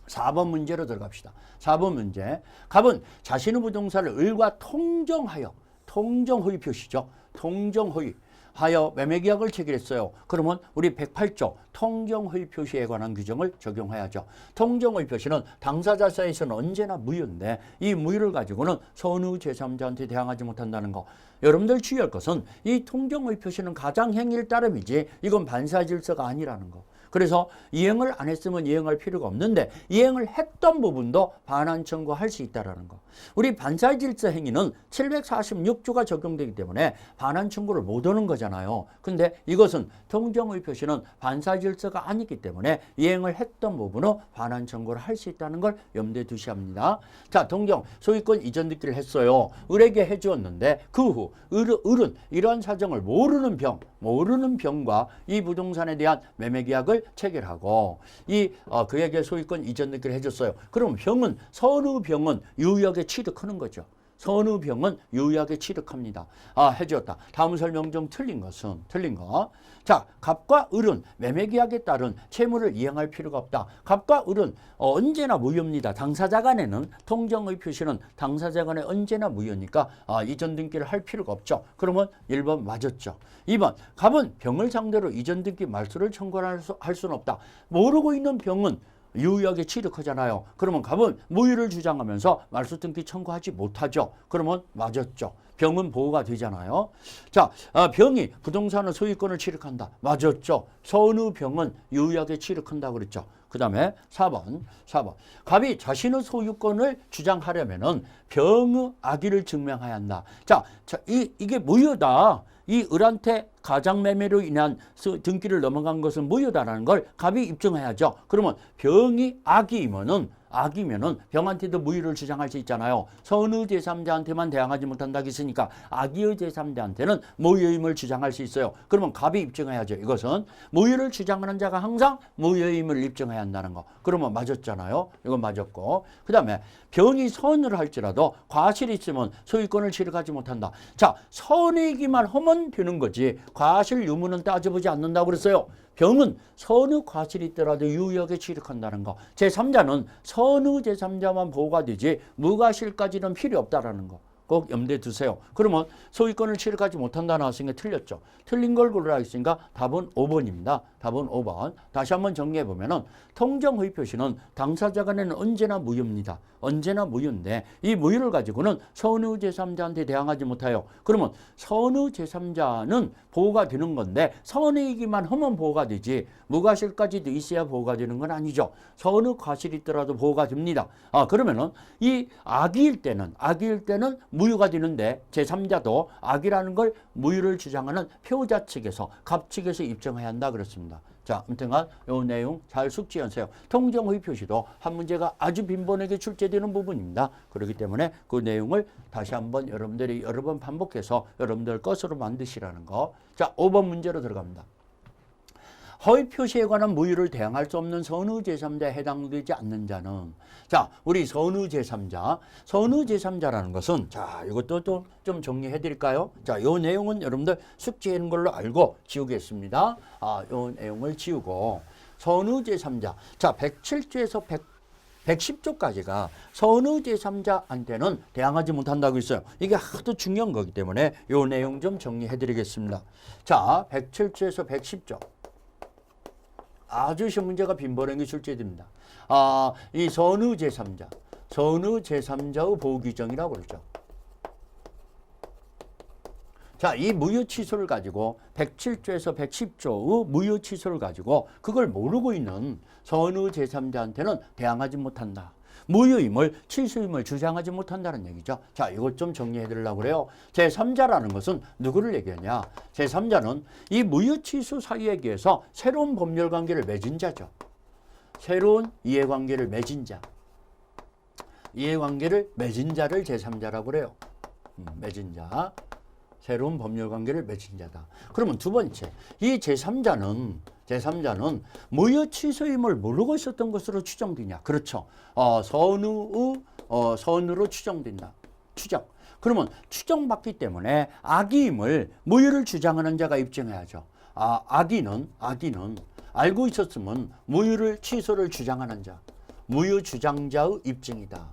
4번 문제로 들어갑시다. 4번 문제. 갑은 자신의 부동산을 을과 통정하여, 통정허위 표시죠. 통정허위 하여 매매계약을 체결했어요. 그러면 우리 108조 통정허위 표시에 관한 규정을 적용해야죠. 통정허위 표시는 당사자 사이에서는 언제나 무효인데 이 무효를 가지고는 선의 제3자한테 대항하지 못한다는 거. 여러분들 주의할 것은 이 통정허위 표시는 가장행위를 따름이지 이건 반사질서가 아니라는 거. 그래서 이행을 안 했으면 이행할 필요가 없는데 이행을 했던 부분도 반환 청구할 수 있다는 거. 우리 반사질서 행위는 746조가 적용되기 때문에 반환 청구를 못 하는 거잖아요. 근데 이것은 통정의 표시는 반사질서가 아니기 때문에 이행을 했던 부분은 반환 청구를 할 수 있다는 걸 염두에 두셔야 합니다. 자, 통정 소유권 이전 등기를 했어요. 을에게 해주었는데 그 후 을은 이러한 사정을 모르는 병과 이 부동산에 대한 매매 계약을 체결하고 그에게 소유권 이전 등기를 해줬어요. 그럼 선의 병은 유효하게 취득하는 거죠. 선의 병은 유효하게 취득합니다. 해주었다. 다음 설명 중 틀린 거. 자, 갑과 을은 매매계약에 따른 채무를 이행할 필요가 없다. 갑과 을은 언제나 무효입니다. 당사자 간에는 통정의 표시는 당사자 간에 언제나 무효니까 이전 등기를 할 필요가 없죠. 그러면 1번 맞았죠. 2번, 갑은 병을 상대로 이전 등기 말소를 청구할 수는 없다. 모르고 있는 병은 유효하게 취득하잖아요. 그러면 갑은 무효를 주장하면서 말소 등기 청구하지 못하죠. 그러면 맞았죠. 병은 보호가 되잖아요. 자, 병이 부동산의 소유권을 취득한다. 맞았죠. 선의 병은 유효하게 취득한다고 그랬죠. 그 다음에 4번. 갑이 자신의 소유권을 주장하려면은 병의 악의를 증명해야 한다. 자, 이게 무효다. 이 을한테 가장매매로 인한 등기를 넘어간 것은 무효다라는 걸 갑이 입증해야죠. 그러면 병이 악이면은 병한테도 무효를 주장할 수 있잖아요. 선의 제3자한테만 대항하지 못한다고 했으니까 악의의 제3자한테는 무효임을 주장할 수 있어요. 그러면 갑이 입증해야죠. 이것은 무효를 주장하는 자가 항상 무효임을 입증해야 한다는 거. 그러면 맞았잖아요. 이건 맞았고. 그 다음에 병이 선을 할지라도 과실이 있으면 소유권을 취득하지 못한다. 자, 선이기만 하면 되는 거지 과실 유무는 따져보지 않는다고 그랬어요. 병은 선의 과실이 있더라도 유효하게 취득한다는 거. 제3자는 선의 제3자만 보호가 되지 무과실까지는 필요 없다라는 거. 꼭 염두에 두세요. 그러면 소유권을 취득하지 못한다 나왔으니까 틀렸죠. 틀린 걸 고르라 했으니까 답은 5번입니다. 답은 5번. 다시 한번 정리해보면은 통정허위 표시는 당사자 간에는 언제나 무효입니다. 언제나 무효인데 이 무효를 가지고는 선의 제3자한테 대항하지 못해요. 그러면 선의 제3자는 보호가 되는 건데 선의이기만 하면 보호가 되지 무과실까지도 있어야 보호가 되는 건 아니죠. 선의 과실이 있더라도 보호가 됩니다. 그러면은 이 악의일 때는 무효가 되는데 제3자도 악이라는 걸 무효를 주장하는 피고자 측에서 갑 측에서 입증해야 한다 그렇습니다. 자, 아무튼간 이 내용 잘 숙지하세요. 통정허위 표시도 한 문제가 아주 빈번하게 출제되는 부분입니다. 그렇기 때문에 그 내용을 다시 한번 여러분들이 여러 번 반복해서 여러분들 것으로 만드시라는 거. 자, 5번 문제로 들어갑니다. 허위 표시에 관한 무효를 대항할 수 없는 선의 제3자에 해당되지 않는 자는 자, 우리 선의 제3자라는 것은 자, 이것도 또 좀 정리해 드릴까요? 자, 이 내용은 여러분들 숙지하는 걸로 알고 지우겠습니다. 이 내용을 지우고 선의 제3자. 자, 107조에서 110조까지가 선의 제3자한테는 대항하지 못한다고 있어요. 이게 하도 중요한 거기 때문에 이 내용 좀 정리해 드리겠습니다. 자, 107조에서 110조. 아주 시험 문제가 빈번하게 출제됩니다. 이 선의 제3자, 선의 제3자의 보호 규정이라고 그러죠. 자, 이 무효 취소를 가지고 107조에서 110조의 무효 취소를 가지고 그걸 모르고 있는 선의 제3자한테는 대항하지 못한다. 무효임을 취소임을 주장하지 못한다는 얘기죠. 자, 이것 좀 정리해 드리려고 그래요. 제3자라는 것은 누구를 얘기하냐? 제3자는 이 무효 취소 사유에게서 새로운 법률 관계를 맺은 자죠. 새로운 이해관계를 맺은 자. 이해관계를 맺은 자를 제3자라고 그래요. 맺은 자. 새로운 법률 관계를 맺은 자다. 그러면 두 번째, 이 제3자는 무효 취소임을 모르고 있었던 것으로 추정되냐? 그렇죠. 선으로 추정된다. 추정. 그러면 추정받기 때문에 악의임을 무효를 주장하는 자가 입증해야죠. 악의는 알고 있었으면 무효를 취소를 주장하는 자, 무효 주장자의 입증이다.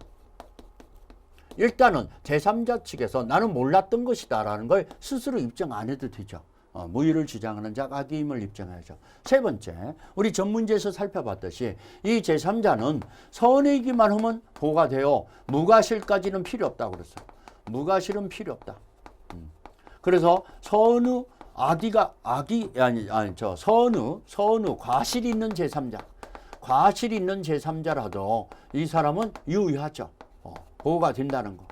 일단은 제3자 측에서 나는 몰랐던 것이다 라는 걸 스스로 입증 안 해도 되죠. 무효를 주장하는 자가 악의임을 입증해야죠. 세 번째, 우리 전문제에서 살펴봤듯이 이 제3자는 선의기만 하면 보호가 돼요. 무과실까지는 필요 없다고 그랬어요. 무과실은 필요 없다. 그래서 선의 과실이 있는 제3자. 과실이 있는 제3자라도 이 사람은 유의하죠. 보호가 된다는 거.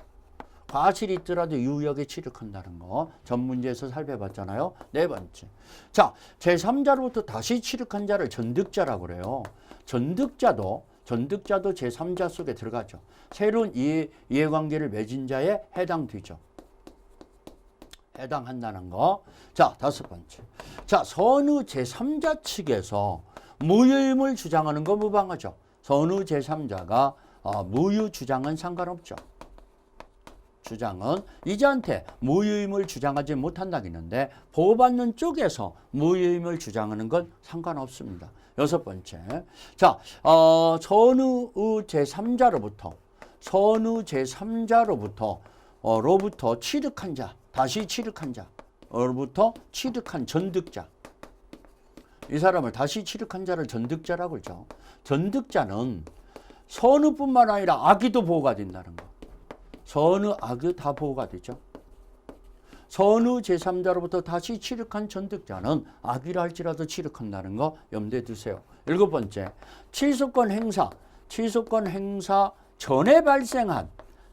과실이 있더라도 유효하게 취득한다는 거. 전문제에서 살펴봤잖아요. 네 번째. 자, 제3자로부터 다시 취득한 자를 전득자라고 그래요. 전득자도 제3자 속에 들어가죠. 새로운 이해관계를 맺은 자에 해당되죠. 해당한다는 거. 자, 다섯 번째. 자, 선의 제3자 측에서 무효임을 주장하는 거 무방하죠. 선의 제3자가 무효 주장은 상관없죠. 주장은 이자한테 무효임을 주장하지 못한다겠는데 보호받는 쪽에서 무효임을 주장하는 건 상관없습니다. 여섯 번째. 자, 선의 제3자로부터 취득한 자, 다시 취득한 자로부터 취득한 전득자. 이 사람을 다시 취득한 자를 전득자라고 그러죠. 전득자는 선의뿐만 아니라 악의도 보호가 된다는 거. 선의, 악의 다 보호가 되죠. 선의 제3자로부터 다시 취득한 전득자는 악의라 할지라도 취득한다는 거 염두에 두세요. 일곱 번째, 취소권 행사 전에 발생한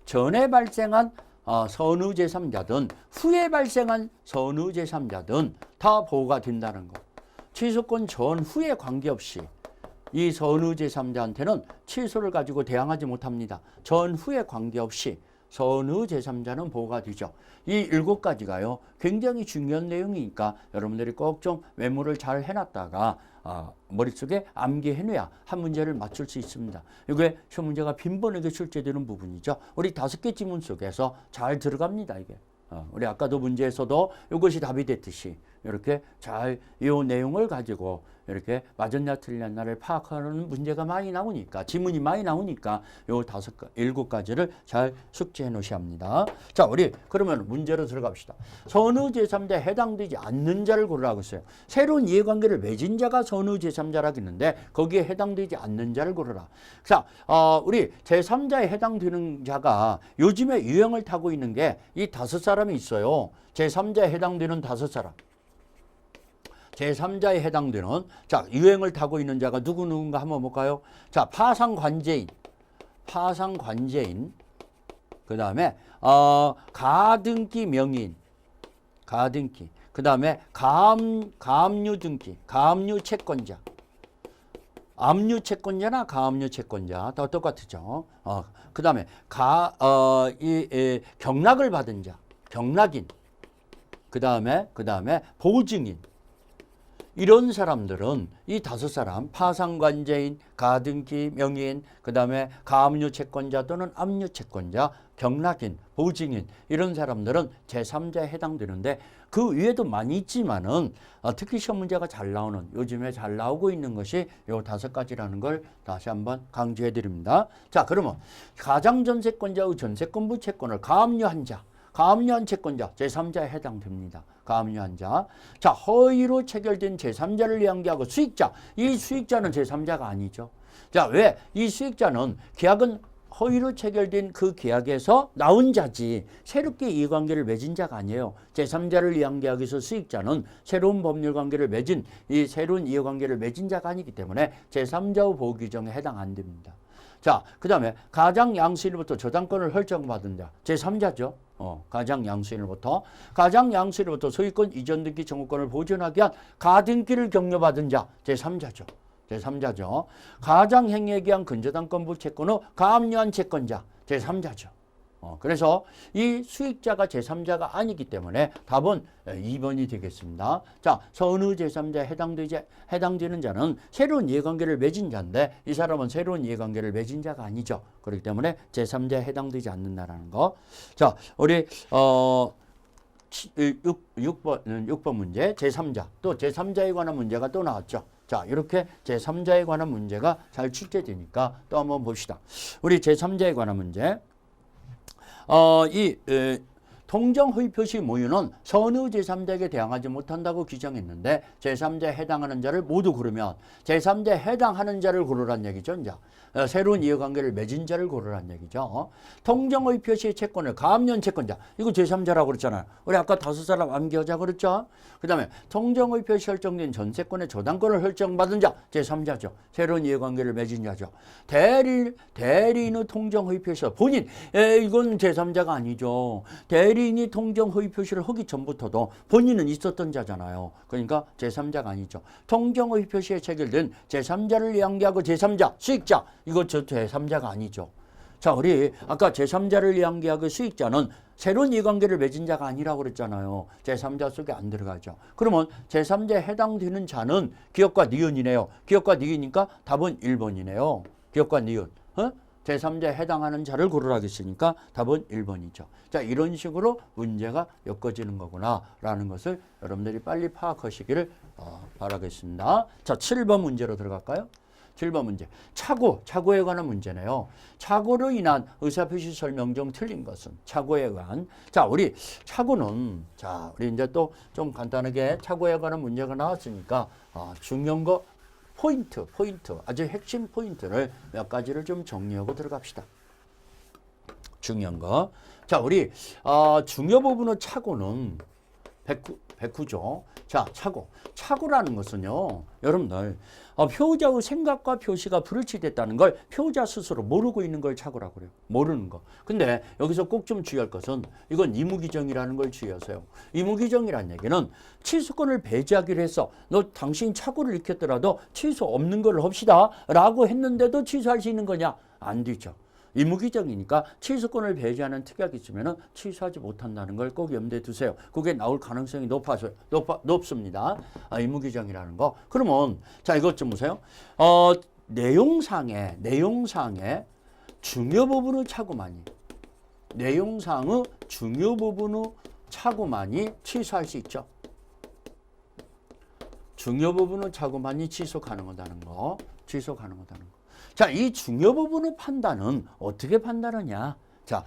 선의 제3자든 후에 발생한 선의 제3자든 다 보호가 된다는 거. 취소권 전후에 관계없이 이 선의 제3자한테는 취소를 가지고 대항하지 못합니다. 전후에 관계없이 선의 제3자는 보호가 되죠. 이 7가지가요. 굉장히 중요한 내용이니까 여러분들이 꼭 좀 메모를 잘 해놨다가 머릿속에 암기해놔야 한 문제를 맞출 수 있습니다. 이게 시험 문제가 빈번하게 출제되는 부분이죠. 우리 5개 지문 속에서 잘 들어갑니다. 이게. 우리 아까도 문제에서도 이것이 답이 됐듯이 이렇게 잘 이 내용을 가지고 이렇게 맞았냐 틀렸냐를 파악하는 문제가 많이 나오니까 지문이 많이 나오니까 요 7가지를 잘 숙지해 놓으셔야 합니다. 자, 우리 그러면 문제로 들어갑시다. 선의 제3자에 해당되지 않는 자를 고르라고 했어요. 새로운 이해관계를 맺은 자가 선의 제3자라고 했는데 거기에 해당되지 않는 자를 고르라. 자, 우리 제3자에 해당되는 자가 요즘에 유행을 타고 있는 게 이 5사람이 있어요. 제3자에 해당되는 5사람. 제3자에 해당되는 유행을 타고 있는 자가 누군가 한번 볼까요? 자, 파상관제인 그 다음에 가등기 명의인 가등기 그 다음에 가압류등기 가압류채권자 압류채권자나 가압류채권자 다 똑같죠. 그 다음에 경락을 받은 자 경락인 그 다음에 보증인 이런 사람들은 이 5사람 파산관제인, 가등기, 명의인, 그 다음에 가압류 채권자 또는 압류 채권자, 경락인, 보증인 이런 사람들은 제3자에 해당되는데 그 위에도 많이 있지만은 특히 시험 문제가 잘 나오는 요즘에 잘 나오고 있는 것이 요 5가지라는 걸 다시 한번 강조해 드립니다. 자, 그러면 가장전세권자의 전세권부 채권을 가압류한 자, 가압류한 채권자 제3자에 해당됩니다. 가압류한 자. 자, 허위로 체결된 제3자를 이야기하고 수익자. 이 수익자는 제3자가 아니죠. 자, 왜? 이 수익자는 계약은 허위로 체결된 그 계약에서 나온 자지 새롭게 이해관계를 맺은 자가 아니에요. 제3자를 이해하기 위해서 수익자는 새로운 법률관계를 맺은 이 새로운 이해관계를 맺은 자가 아니기 때문에 제3자의 보호 규정에 해당 안 됩니다. 자, 그 다음에 가장 양수인으로부터 저당권을 헐정받은 자 제3자죠. 가장 양수인으로부터 소유권 이전 등기 청구권을 보존하기 위한 가등기를 격려받은 자 제3자죠. 제3자죠. 가장 행위에 기한 근저당권부 채권의 가압류한 채권자 제3자죠. 그래서 이 수익자가 제3자가 아니기 때문에 답은 2번이 되겠습니다. 자, 선의 제3자에 해당되는 자는 새로운 이해관계를 맺은 자인데 이 사람은 새로운 이해관계를 맺은 자가 아니죠. 그렇기 때문에 제3자에 해당되지 않는다라는 거. 자, 우리 6번 문제 제3자 또 제3자에 관한 문제가 또 나왔죠. 자, 이렇게 제3자에 관한 문제가 잘 출제되니까 또 한번 봅시다. 우리 제3자에 관한 문제. 통정 허위 표시 모유는 선의 제3자에게 대항하지 못한다고 규정했는데 제3자에 해당하는 자를 모두 고르면 제3자에 해당하는 자를 고르란 얘기죠. 이제 새로운 이해관계를 맺은 자를 고르란 얘기죠. 통정 허위 표시의 채권을 가압류한 채권자 이거 제3자라고 그랬잖아요. 우리 아까 5사람 암기하자 그랬죠. 그 다음에 통정 허위 표시 설정된 전세권의 저당권을 설정받은 자 제3자죠. 새로운 이해관계를 맺은 자죠. 대리인의 통정 허위 표시 본인 이건 제3자가 아니죠. 대리인이 통정 허위 표시를 하기 전부터도 본인은 있었던 자잖아요. 그러니까 제3자가 아니죠. 통정 허위 표시에 체결된 제3자를 이야기하고 제3자, 수익자 이거 저 제3자가 아니죠. 자, 우리 아까 제3자를 이야기하고 수익자는 새로운 이해관계를 맺은 자가 아니라고 그랬잖아요. 제3자 속에 안 들어가죠. 그러면 제3자에 해당되는 자는 기업과 니은이네요. 기업과 니은이니까 답은 1번이네요. 기업과 니은. 제3자에 해당하는 자를 고르라 했으니까 답은 1번이죠. 자, 이런 식으로 문제가 엮어지는 거구나 라는 것을 여러분들이 빨리 파악하시기를 바라겠습니다. 자, 7번 문제로 들어갈까요? 7번 문제. 착오에 관한 문제네요. 착오로 인한 의사표시 설명 중 틀린 것은 착오에 관한. 자, 우리 착오는 우리 이제 또 좀 간단하게 착오에 관한 문제가 나왔으니까 중요한 거 포인트 아주 핵심 포인트를 몇 가지를 좀 정리하고 들어갑시다. 중요한 거. 자, 우리 중요 부분의 착오는 백후죠. 자, 착오라는 것은요, 여러분들 표자의 생각과 표시가 불일치됐다는 걸 표자 스스로 모르고 있는 걸 착오라고 그래요. 모르는 거. 근데 여기서 꼭 좀 주의할 것은 이건 이무기정이라는 걸 주의하세요. 이무기정이라는 얘기는 취소권을 배제하기로 해서 당신 착오를 익혔더라도 취소 없는 걸로 합시다 라고 했는데도 취소할 수 있는 거냐? 안 되죠. 이무기정이니까 취소권을 배제하는 특약이 있으면 취소하지 못한다는 걸 꼭 염두에 두세요. 그게 나올 가능성이 높습니다. 이무기정이라는 거. 그러면 자, 이것 좀 보세요. 내용상의 중요 부분의 착오만이 취소할 수 있죠. 중요 부분의 착오만이 취소 가능하다는 거. 자, 이 중요 부분의 판단은 어떻게 판단하냐? 자,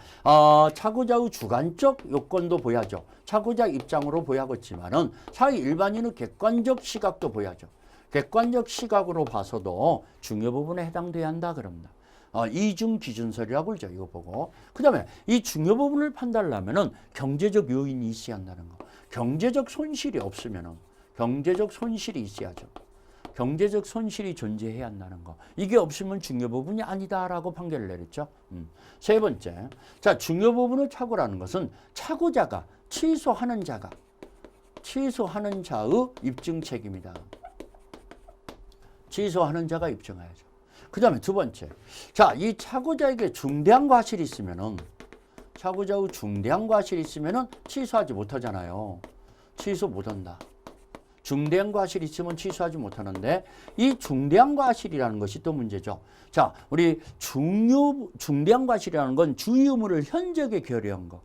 착오자의 주관적 요건도 보여야죠. 착오자 입장으로 보여야겠지만은 사회 일반인의 객관적 시각도 보여야죠. 객관적 시각으로 봐서도 중요 부분에 해당돼야 한다 그럽니다. 이중 기준설이라고 그러죠. 이거 보고. 그 다음에 이 중요 부분을 판단하려면은 경제적 요인이 있어야 한다는 거. 경제적 손실이 없으면은 경제적 손실이 있어야죠. 경제적 손실이 존재해야 한다는 거. 이게 없으면 중요 부분이 아니다라고 판결을 내렸죠. 세 번째. 자, 중요 부분의 착오라는 것은 착오자가 취소하는 자의 입증 책임이다. 취소하는 자가 입증해야죠. 그 다음에 두 번째. 자, 이 착오자에게 중대한 과실이 있으면은 취소하지 못하잖아요. 취소 못한다. 중대한 과실이 있으면 취소하지 못하는데 이 중대한 과실이라는 것이 또 문제죠. 자, 우리 중대한 과실이라는 건 주의 의무를 현저하게 결여한 거.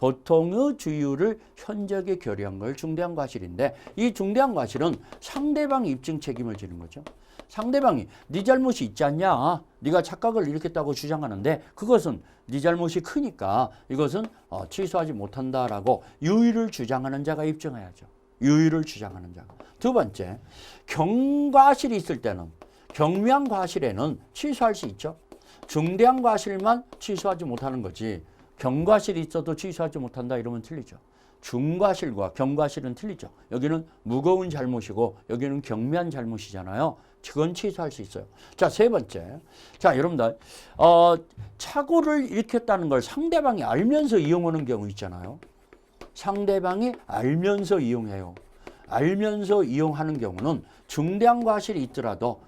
보통의 주의를 현저하게 결여한 걸 중대한 과실인데 이 중대한 과실은 상대방이 입증 책임을 지는 거죠. 상대방이 네 잘못이 있지 않냐, 네가 착각을 일으켰다고 주장하는데 그것은 네 잘못이 크니까 이것은 취소하지 못한다라고 유의를 주장하는 자가 입증해야죠. 유의를 주장하는 자가. 두 번째, 경과실이 있을 때는 경미한 과실에는 취소할 수 있죠. 중대한 과실만 취소하지 못하는 거지 경과실이 있어도 취소하지 못한다 이러면 틀리죠. 중과실과 경과실은 틀리죠. 여기는 무거운 잘못이고 여기는 경미한 잘못이잖아요. 그건 취소할 수 있어요. 자, 세 번째. 자, 여러분들 착오를 일으켰다는 걸 상대방이 알면서 이용하는 경우 있잖아요. 상대방이 알면서 이용해요. 알면서 이용하는 경우는 중대한 과실이 있더라도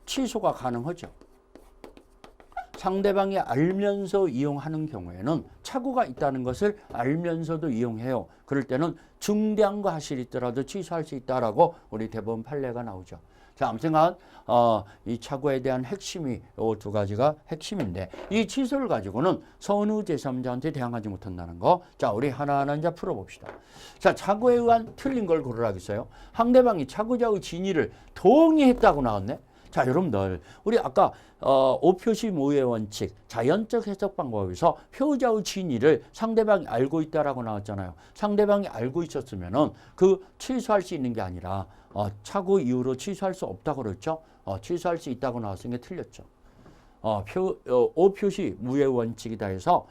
취소가 가능하죠. 상대방이 알면서 이용하는 경우에는 착오가 있다는 것을 알면서도 이용해요. 그럴 때는 중대한 과실이 있더라도 취소할 수 있다라고 우리 대법원 판례가 나오죠. 자, 아무튼간 이 착오에 대한 핵심이 이 두 가지가 핵심인데 이 취소를 가지고는 선의 제3자한테 대항하지 못한다는 거. 자, 우리 하나하나 이제 풀어봅시다. 자, 착오에 의한 틀린 걸 고르라겠어요. 상대방이 착오자의 진위를 동의했다고 나왔네. 자, 여러분들 우리 아까 오표시 모의 원칙 자연적 해석 방법에서 표자의 진위를 상대방이 알고 있다라고 나왔잖아요. 상대방이 알고 있었으면은 그 취소할 수 있는 게 아니라 착오 이후로 취소할 수 없다고 그랬죠. 취소할 수 있다고 나왔으니까 틀렸죠. 오표시 무의 원칙이다 해서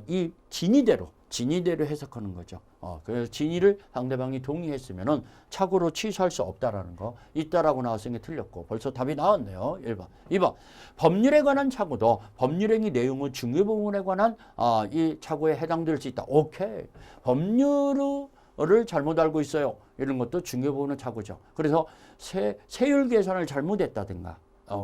이 진위대로 해석하는 거죠. 그래서 진위를 상대방이 동의했으면은 착오로 취소할 수 없다라는 거 있다라고 나왔으니까 틀렸고 벌써 답이 나왔네요. 1번. 2번. 법률에 관한 착오도 법률행위 내용의 중요 부분에 관한 이 착오에 해당될 수 있다. 오케이. 법률을 잘못 알고 있어요. 이런 것도 중요 부분의 착오죠. 그래서 세율 계산을 잘못했다든가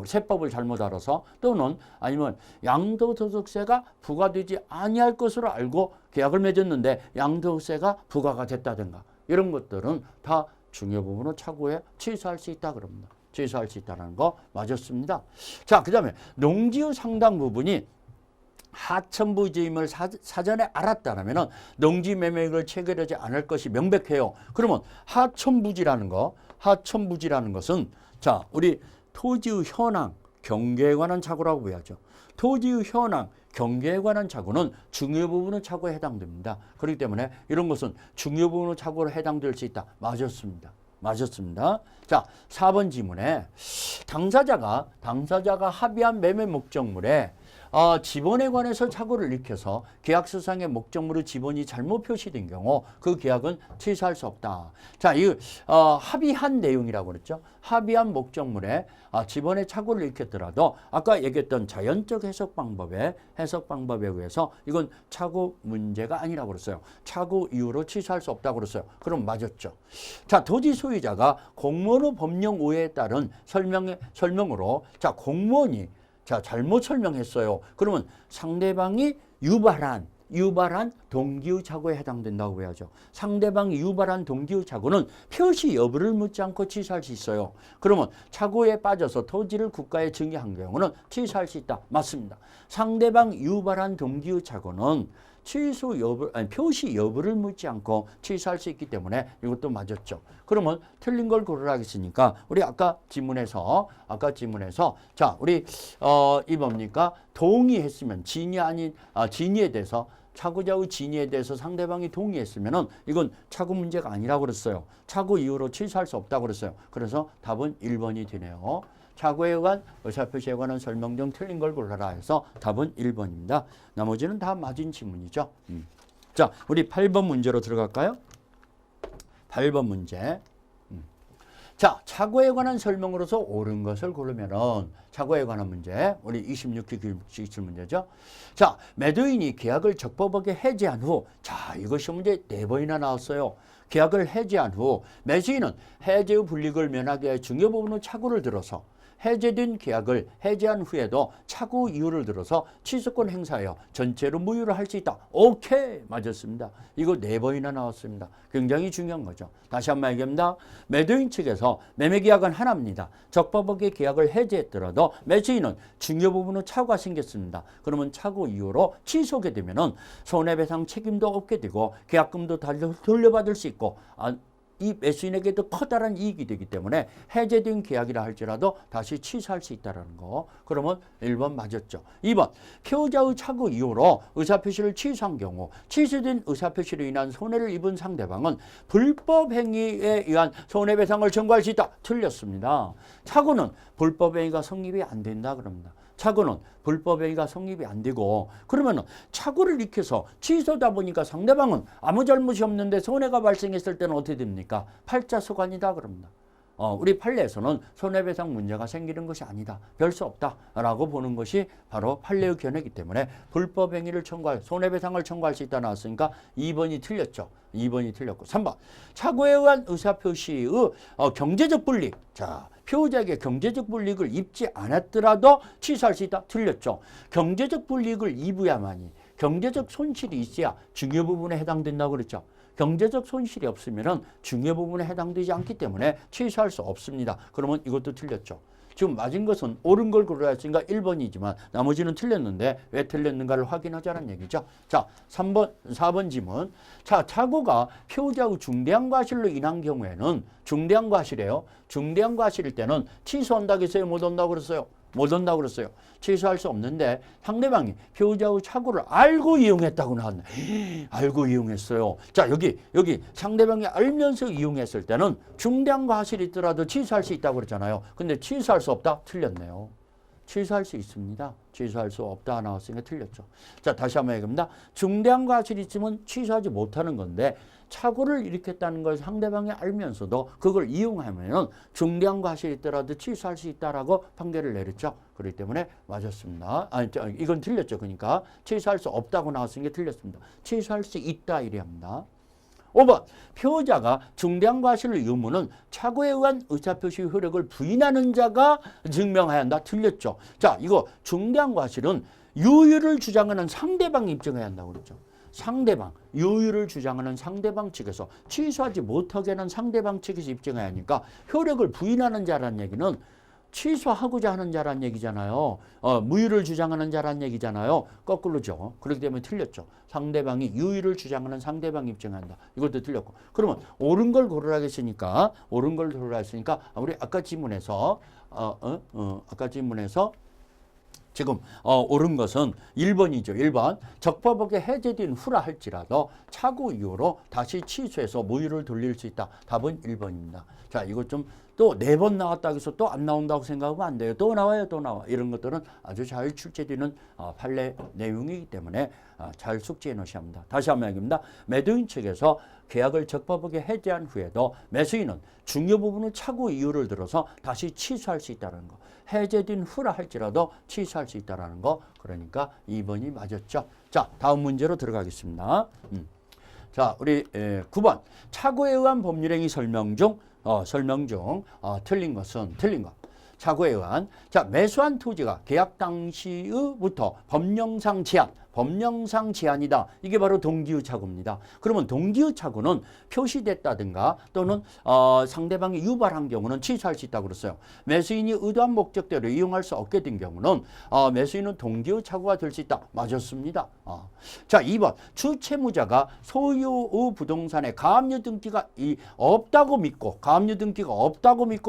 세법을 잘못 알아서 또는 아니면 양도소득세가 부과되지 아니할 것으로 알고 계약을 맺었는데 양도세가 부과가 됐다든가 이런 것들은 다 중요 부분의 착오에 취소할 수 있다 그럽니다. 취소할 수 있다는 거 맞았습니다. 자, 그 다음에 농지의 상당 부분이 하천부지임을 사전에 알았다면 농지 매매액을 체결하지 않을 것이 명백해요. 그러면 하천부지라는 것은 자, 우리 토지의 현황, 경계에 관한 착오라고 봐야죠. 토지의 현황, 경계에 관한 착오는 중요 부분의 착오에 해당됩니다. 그렇기 때문에 이런 것은 중요 부분의 착오로 해당될 수 있다. 맞았습니다. 자, 4번 지문에 당사자가 합의한 매매 목적물에 지번에 관해서 착오를 일으켜서 계약서상의 목적물의 지번이 잘못 표시된 경우 그 계약은 취소할 수 없다. 자, 이 합의한 내용이라고 그랬죠. 합의한 목적물에 지번에 착오를 일으켰더라도 아까 얘기했던 자연적 해석 방법에 의해서 이건 착오 문제가 아니라고 그랬어요. 착오 이후로 취소할 수 없다고 그랬어요. 그럼 맞았죠. 자, 토지 소유자가 공무원의 법령 오해에 따른 설명으로 자, 공무원이 잘못 설명했어요. 그러면 상대방이 유발한 동기의 착오에 해당된다고 해야죠. 상대방이 유발한 동기의 착오는 표시 여부를 묻지 않고 취소할 수 있어요. 그러면 착오에 빠져서 토지를 국가에 증여한 경우는 취소할 수 있다. 맞습니다. 상대방이 유발한 동기의 착오는 표시 여부를 묻지 않고 취소할 수 있기 때문에 이것도 맞았죠. 그러면 틀린 걸 고르라 했으니까 우리 아까 지문에서 자, 우리 이 뭡니까? 동의했으면 진위에 대해서 착오자의 진위에 대해서 상대방이 동의했으면은 이건 착오 문제가 아니라고 그랬어요. 착오 이후로 취소할 수 없다고 그랬어요. 그래서 답은 1번이 되네요. 착오에 관한 의사표시에 관한 설명 중 틀린 걸 골라라 해서 답은 1번입니다. 나머지는 다 맞은 지문이죠. 자, 우리 8번 문제로 들어갈까요? 8번 문제. 자, 착오에 관한 설명으로서 옳은 것을 고르면은 착오에 관한 문제, 우리 26기 교육실 문제죠. 자, 매도인이 계약을 적법하게 해지한 후, 자, 이것이 문제 4번이나 나왔어요. 계약을 해지한 후 매수인은 해지 후 불이익을 면하기 위해 중요 부분의 착오를 들어서 해제된 계약을 해제한 후에도 차고 이유를 들어서 취소권 행사하여 전체로 무효로 할 수 있다. 오케이, 맞았습니다. 이거 4번이나 나왔습니다. 굉장히 중요한 거죠. 다시 한번 얘기합니다. 매도인 측에서 매매 계약은 하나입니다. 적법하게 계약을 해제했더라도 매수인은 중요 부분은 차고가 생겼습니다. 그러면 차고 이유로 취소하게 되면은 손해배상 책임도 없게 되고 계약금도 돌려받을 수 있고 이 매수인에게도 커다란 이익이 되기 때문에 해제된 계약이라 할지라도 다시 취소할 수 있다는 거. 그러면 1번 맞았죠. 2번 피해자의 차고 이유로 의사표시를 취소한 경우 취소된 의사표시로 인한 손해를 입은 상대방은 불법 행위에 의한 손해배상을 청구할 수 있다. 틀렸습니다. 차고는 불법 행위가 성립이 안 된다 그럽니다. 차고는 불법 행위가 성립이 안 되고 그러면은 차고를 익혀서 취소다 보니까 상대방은 아무 잘못이 없는데 손해가 발생했을 때는 어떻게 됩니까? 팔자소관이다 그럽니다. 우리 판례에서는 손해배상 문제가 생기는 것이 아니다. 별 수 없다라고 보는 것이 바로 판례의 견해이기 때문에 불법 행위를 청구할 손해배상을 청구할 수 있다 나왔으니까 2번이 틀렸죠. 2번이 틀렸고 3번 차고에 의한 의사표시의 경제적 불이익. 자, 피해자에게 경제적 불이익을 입지 않았더라도 취소할 수 있다. 틀렸죠. 경제적 불이익을 입어야만이 경제적 손실이 있어야 중요 부분에 해당된다고 그랬죠. 경제적 손실이 없으면 중요 부분에 해당되지 않기 때문에 취소할 수 없습니다. 그러면 이것도 틀렸죠. 지금 맞은 것은 옳은 걸 고르라 했으니까 1번이지만 나머지는 틀렸는데 왜 틀렸는가를 확인하자는 얘기죠. 자, 4번 지문. 자, 차고가 피해자의 중대한 과실로 인한 경우에는 중대한 과실이에요. 중대한 과실일 때는 취소한다고 했어요? 못 한다고 그랬어요? 못 한다고 그랬어요. 취소할 수 없는데 상대방이 피해자의 차고를 알고 이용했다고 나왔네. 알고 이용했어요. 자, 여기 상대방이 알면서 이용했을 때는 중대한 과실이 있더라도 취소할 수 있다고 그랬잖아요. 근데 취소할 수 없다? 틀렸네요. 취소할 수 있습니다. 취소할 수 없다 나왔으니까 틀렸죠. 자, 다시 한번 얘기합니다. 중대한 과실이 있으면 취소하지 못하는 건데 차고를 일으켰다는 걸 상대방이 알면서도 그걸 이용하면 중대한 과실이 있더라도 취소할 수 있다라고 판결을 내렸죠. 그렇기 때문에 맞았습니다. 이건 틀렸죠. 그러니까 취소할 수 없다고 나왔으니까 틀렸습니다. 취소할 수 있다 이래합니다. 5번 피해자가 중대한 과실을 의무는 차고에 의한 의사표시 효력을 부인하는 자가 증명해야 한다. 틀렸죠. 자, 이거 중대한 과실은 유효를 주장하는 상대방이 입증해야 한다고 그랬죠. 상대방, 유효를 주장하는 상대방 측에서 취소하지 못하게 하는 상대방 측에서 입증해야 하니까 효력을 부인하는 자라는 얘기는 취소하고자 하는 자란 얘기잖아요. 무효를 주장하는 자란 얘기잖아요. 거꾸로죠. 그렇기 때문에 틀렸죠. 상대방이 유효를 주장하는 상대방이 입증한다. 이것도 틀렸고. 그러면 옳은 걸 고르라 했으니까 우리 아까 지문에서 지금 옳은 것은 1번이죠. 1번. 적법하게 해제된 후라 할지라도 차고 이후로 다시 취소해서 무효를 돌릴 수 있다. 답은 1번입니다. 자, 이거 좀 또 4번 나왔다고 해서 또 안 나온다고 생각하면 안 돼요. 또 나와요. 또 나와. 이런 것들은 아주 잘 출제되는 판례 내용이기 때문에 잘 숙지해 놓으셔야 합니다. 다시 한번 얘기합니다. 매도인 측에서 계약을 적법하게 해제한 후에도 매수인은 중요 부분을 차고 이유를 들어서 다시 취소할 수 있다는 거. 해제된 후라 할지라도 취소할 수 있다는 거. 그러니까 2번이 맞았죠. 자, 다음 문제로 들어가겠습니다. 자, 우리 9번. 차고에 의한 법률행위 설명 중 틀린 것. 차고에 의한 매수한 토지가 계약 당시부터 법령상 제한이다. 이게 바로 동기의 차고입니다. 그러면 동기의 차고는 표시됐다든가 또는 상대방이 유발한 경우는 취소할 수 있다고 그랬어요. 매수인이 의도한 목적대로 이용할 수 없게 된 경우는 매수인은 동기의 차고가 될 수 있다. 맞았습니다. 자, 2번 주채무자가 소유의 부동산에 가압류 등기가 없다고 믿고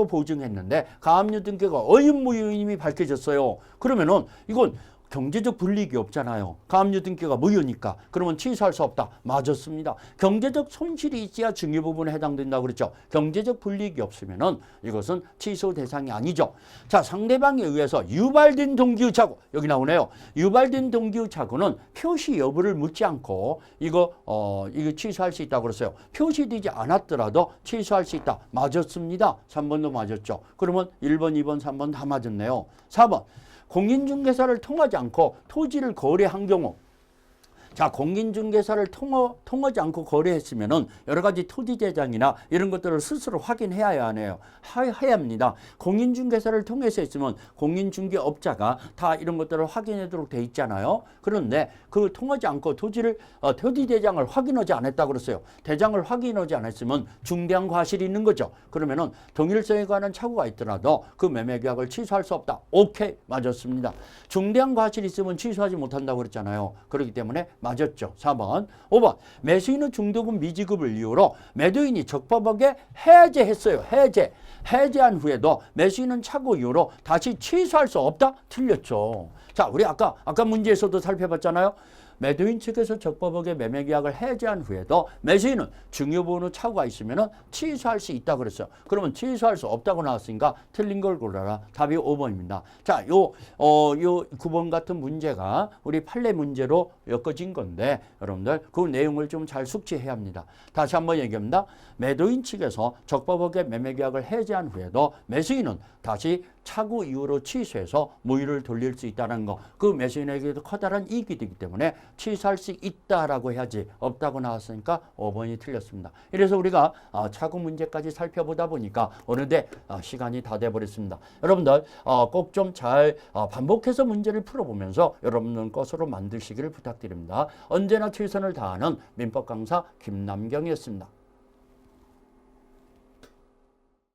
보증했는데 가압류 등기가 어윤무유임이 밝혀졌어요. 그러면은 이건 경제적 불이익이 없잖아요. 가압류 등기가 무효니까. 그러면 취소할 수 없다. 맞았습니다. 경제적 손실이 있어야 중요 부분에 해당된다고 그랬죠. 경제적 불이익이 없으면은 이것은 취소 대상이 아니죠. 자, 상대방에 의해서 유발된 동기의 차고. 여기 나오네요. 유발된 동기의 차고는 표시 여부를 묻지 않고 이거 취소할 수 있다고 그랬어요. 표시되지 않았더라도 취소할 수 있다. 맞았습니다. 3번도 맞았죠. 그러면 1번, 2번, 3번 다 맞았네요. 4번. 공인중개사를 통하지 않고 토지를 거래한 경우 자, 공인중개사를 통하지 않고 거래했으면은 여러 가지 토지대장이나 이런 것들을 스스로 확인해야 하네요. 해야 합니다. 공인중개사를 통해서 했으면 공인중개업자가 다 이런 것들을 확인하도록 돼 있잖아요. 그런데 그 통하지 않고 토지대장을 확인하지 않았다 그랬어요. 대장을 확인하지 않았으면 중대한 과실이 있는 거죠. 그러면은 동일성에 관한 착오가 있더라도 그 매매계약을 취소할 수 없다. 오케이, 맞았습니다. 중대한 과실이 있으면 취소하지 못한다고 그랬잖아요. 그렇기 때문에 맞았죠. 4번. 5번. 매수인은 중도금 미지급을 이유로 매도인이 적법하게 해제했어요. 해제한 후에도 매수인은 착오 이유로 다시 취소할 수 없다? 틀렸죠. 자, 우리 아까 문제에서도 살펴봤잖아요. 매도인 측에서 적법하게 매매계약을 해제한 후에도 매수인은 중요부분의 착오가 있으면 취소할 수 있다 그랬어요. 그러면 취소할 수 없다고 나왔으니까 틀린 걸 골라라. 답이 5번입니다. 자, 요 9번 같은 문제가 우리 판례 문제로 엮어진 건데 여러분들 그 내용을 좀 잘 숙지해야 합니다. 다시 한번 얘기합니다. 매도인 측에서 적법하게 매매계약을 해제한 후에도 매수인은 다시 착오 이후로 취소해서 무효를 돌릴 수 있다는 거. 그 매수인에게도 커다란 이익이 되기 때문에 취소할 수 있다라고 해야지 없다고 나왔으니까 5번이 틀렸습니다. 이래서 우리가 착오 문제까지 살펴보다 보니까 어느새 시간이 다 돼버렸습니다. 여러분들 꼭 좀 잘 반복해서 문제를 풀어보면서 여러분들 것으로 만드시기를 부탁드립니다. 언제나 최선을 다하는 민법 강사 김남경이었습니다.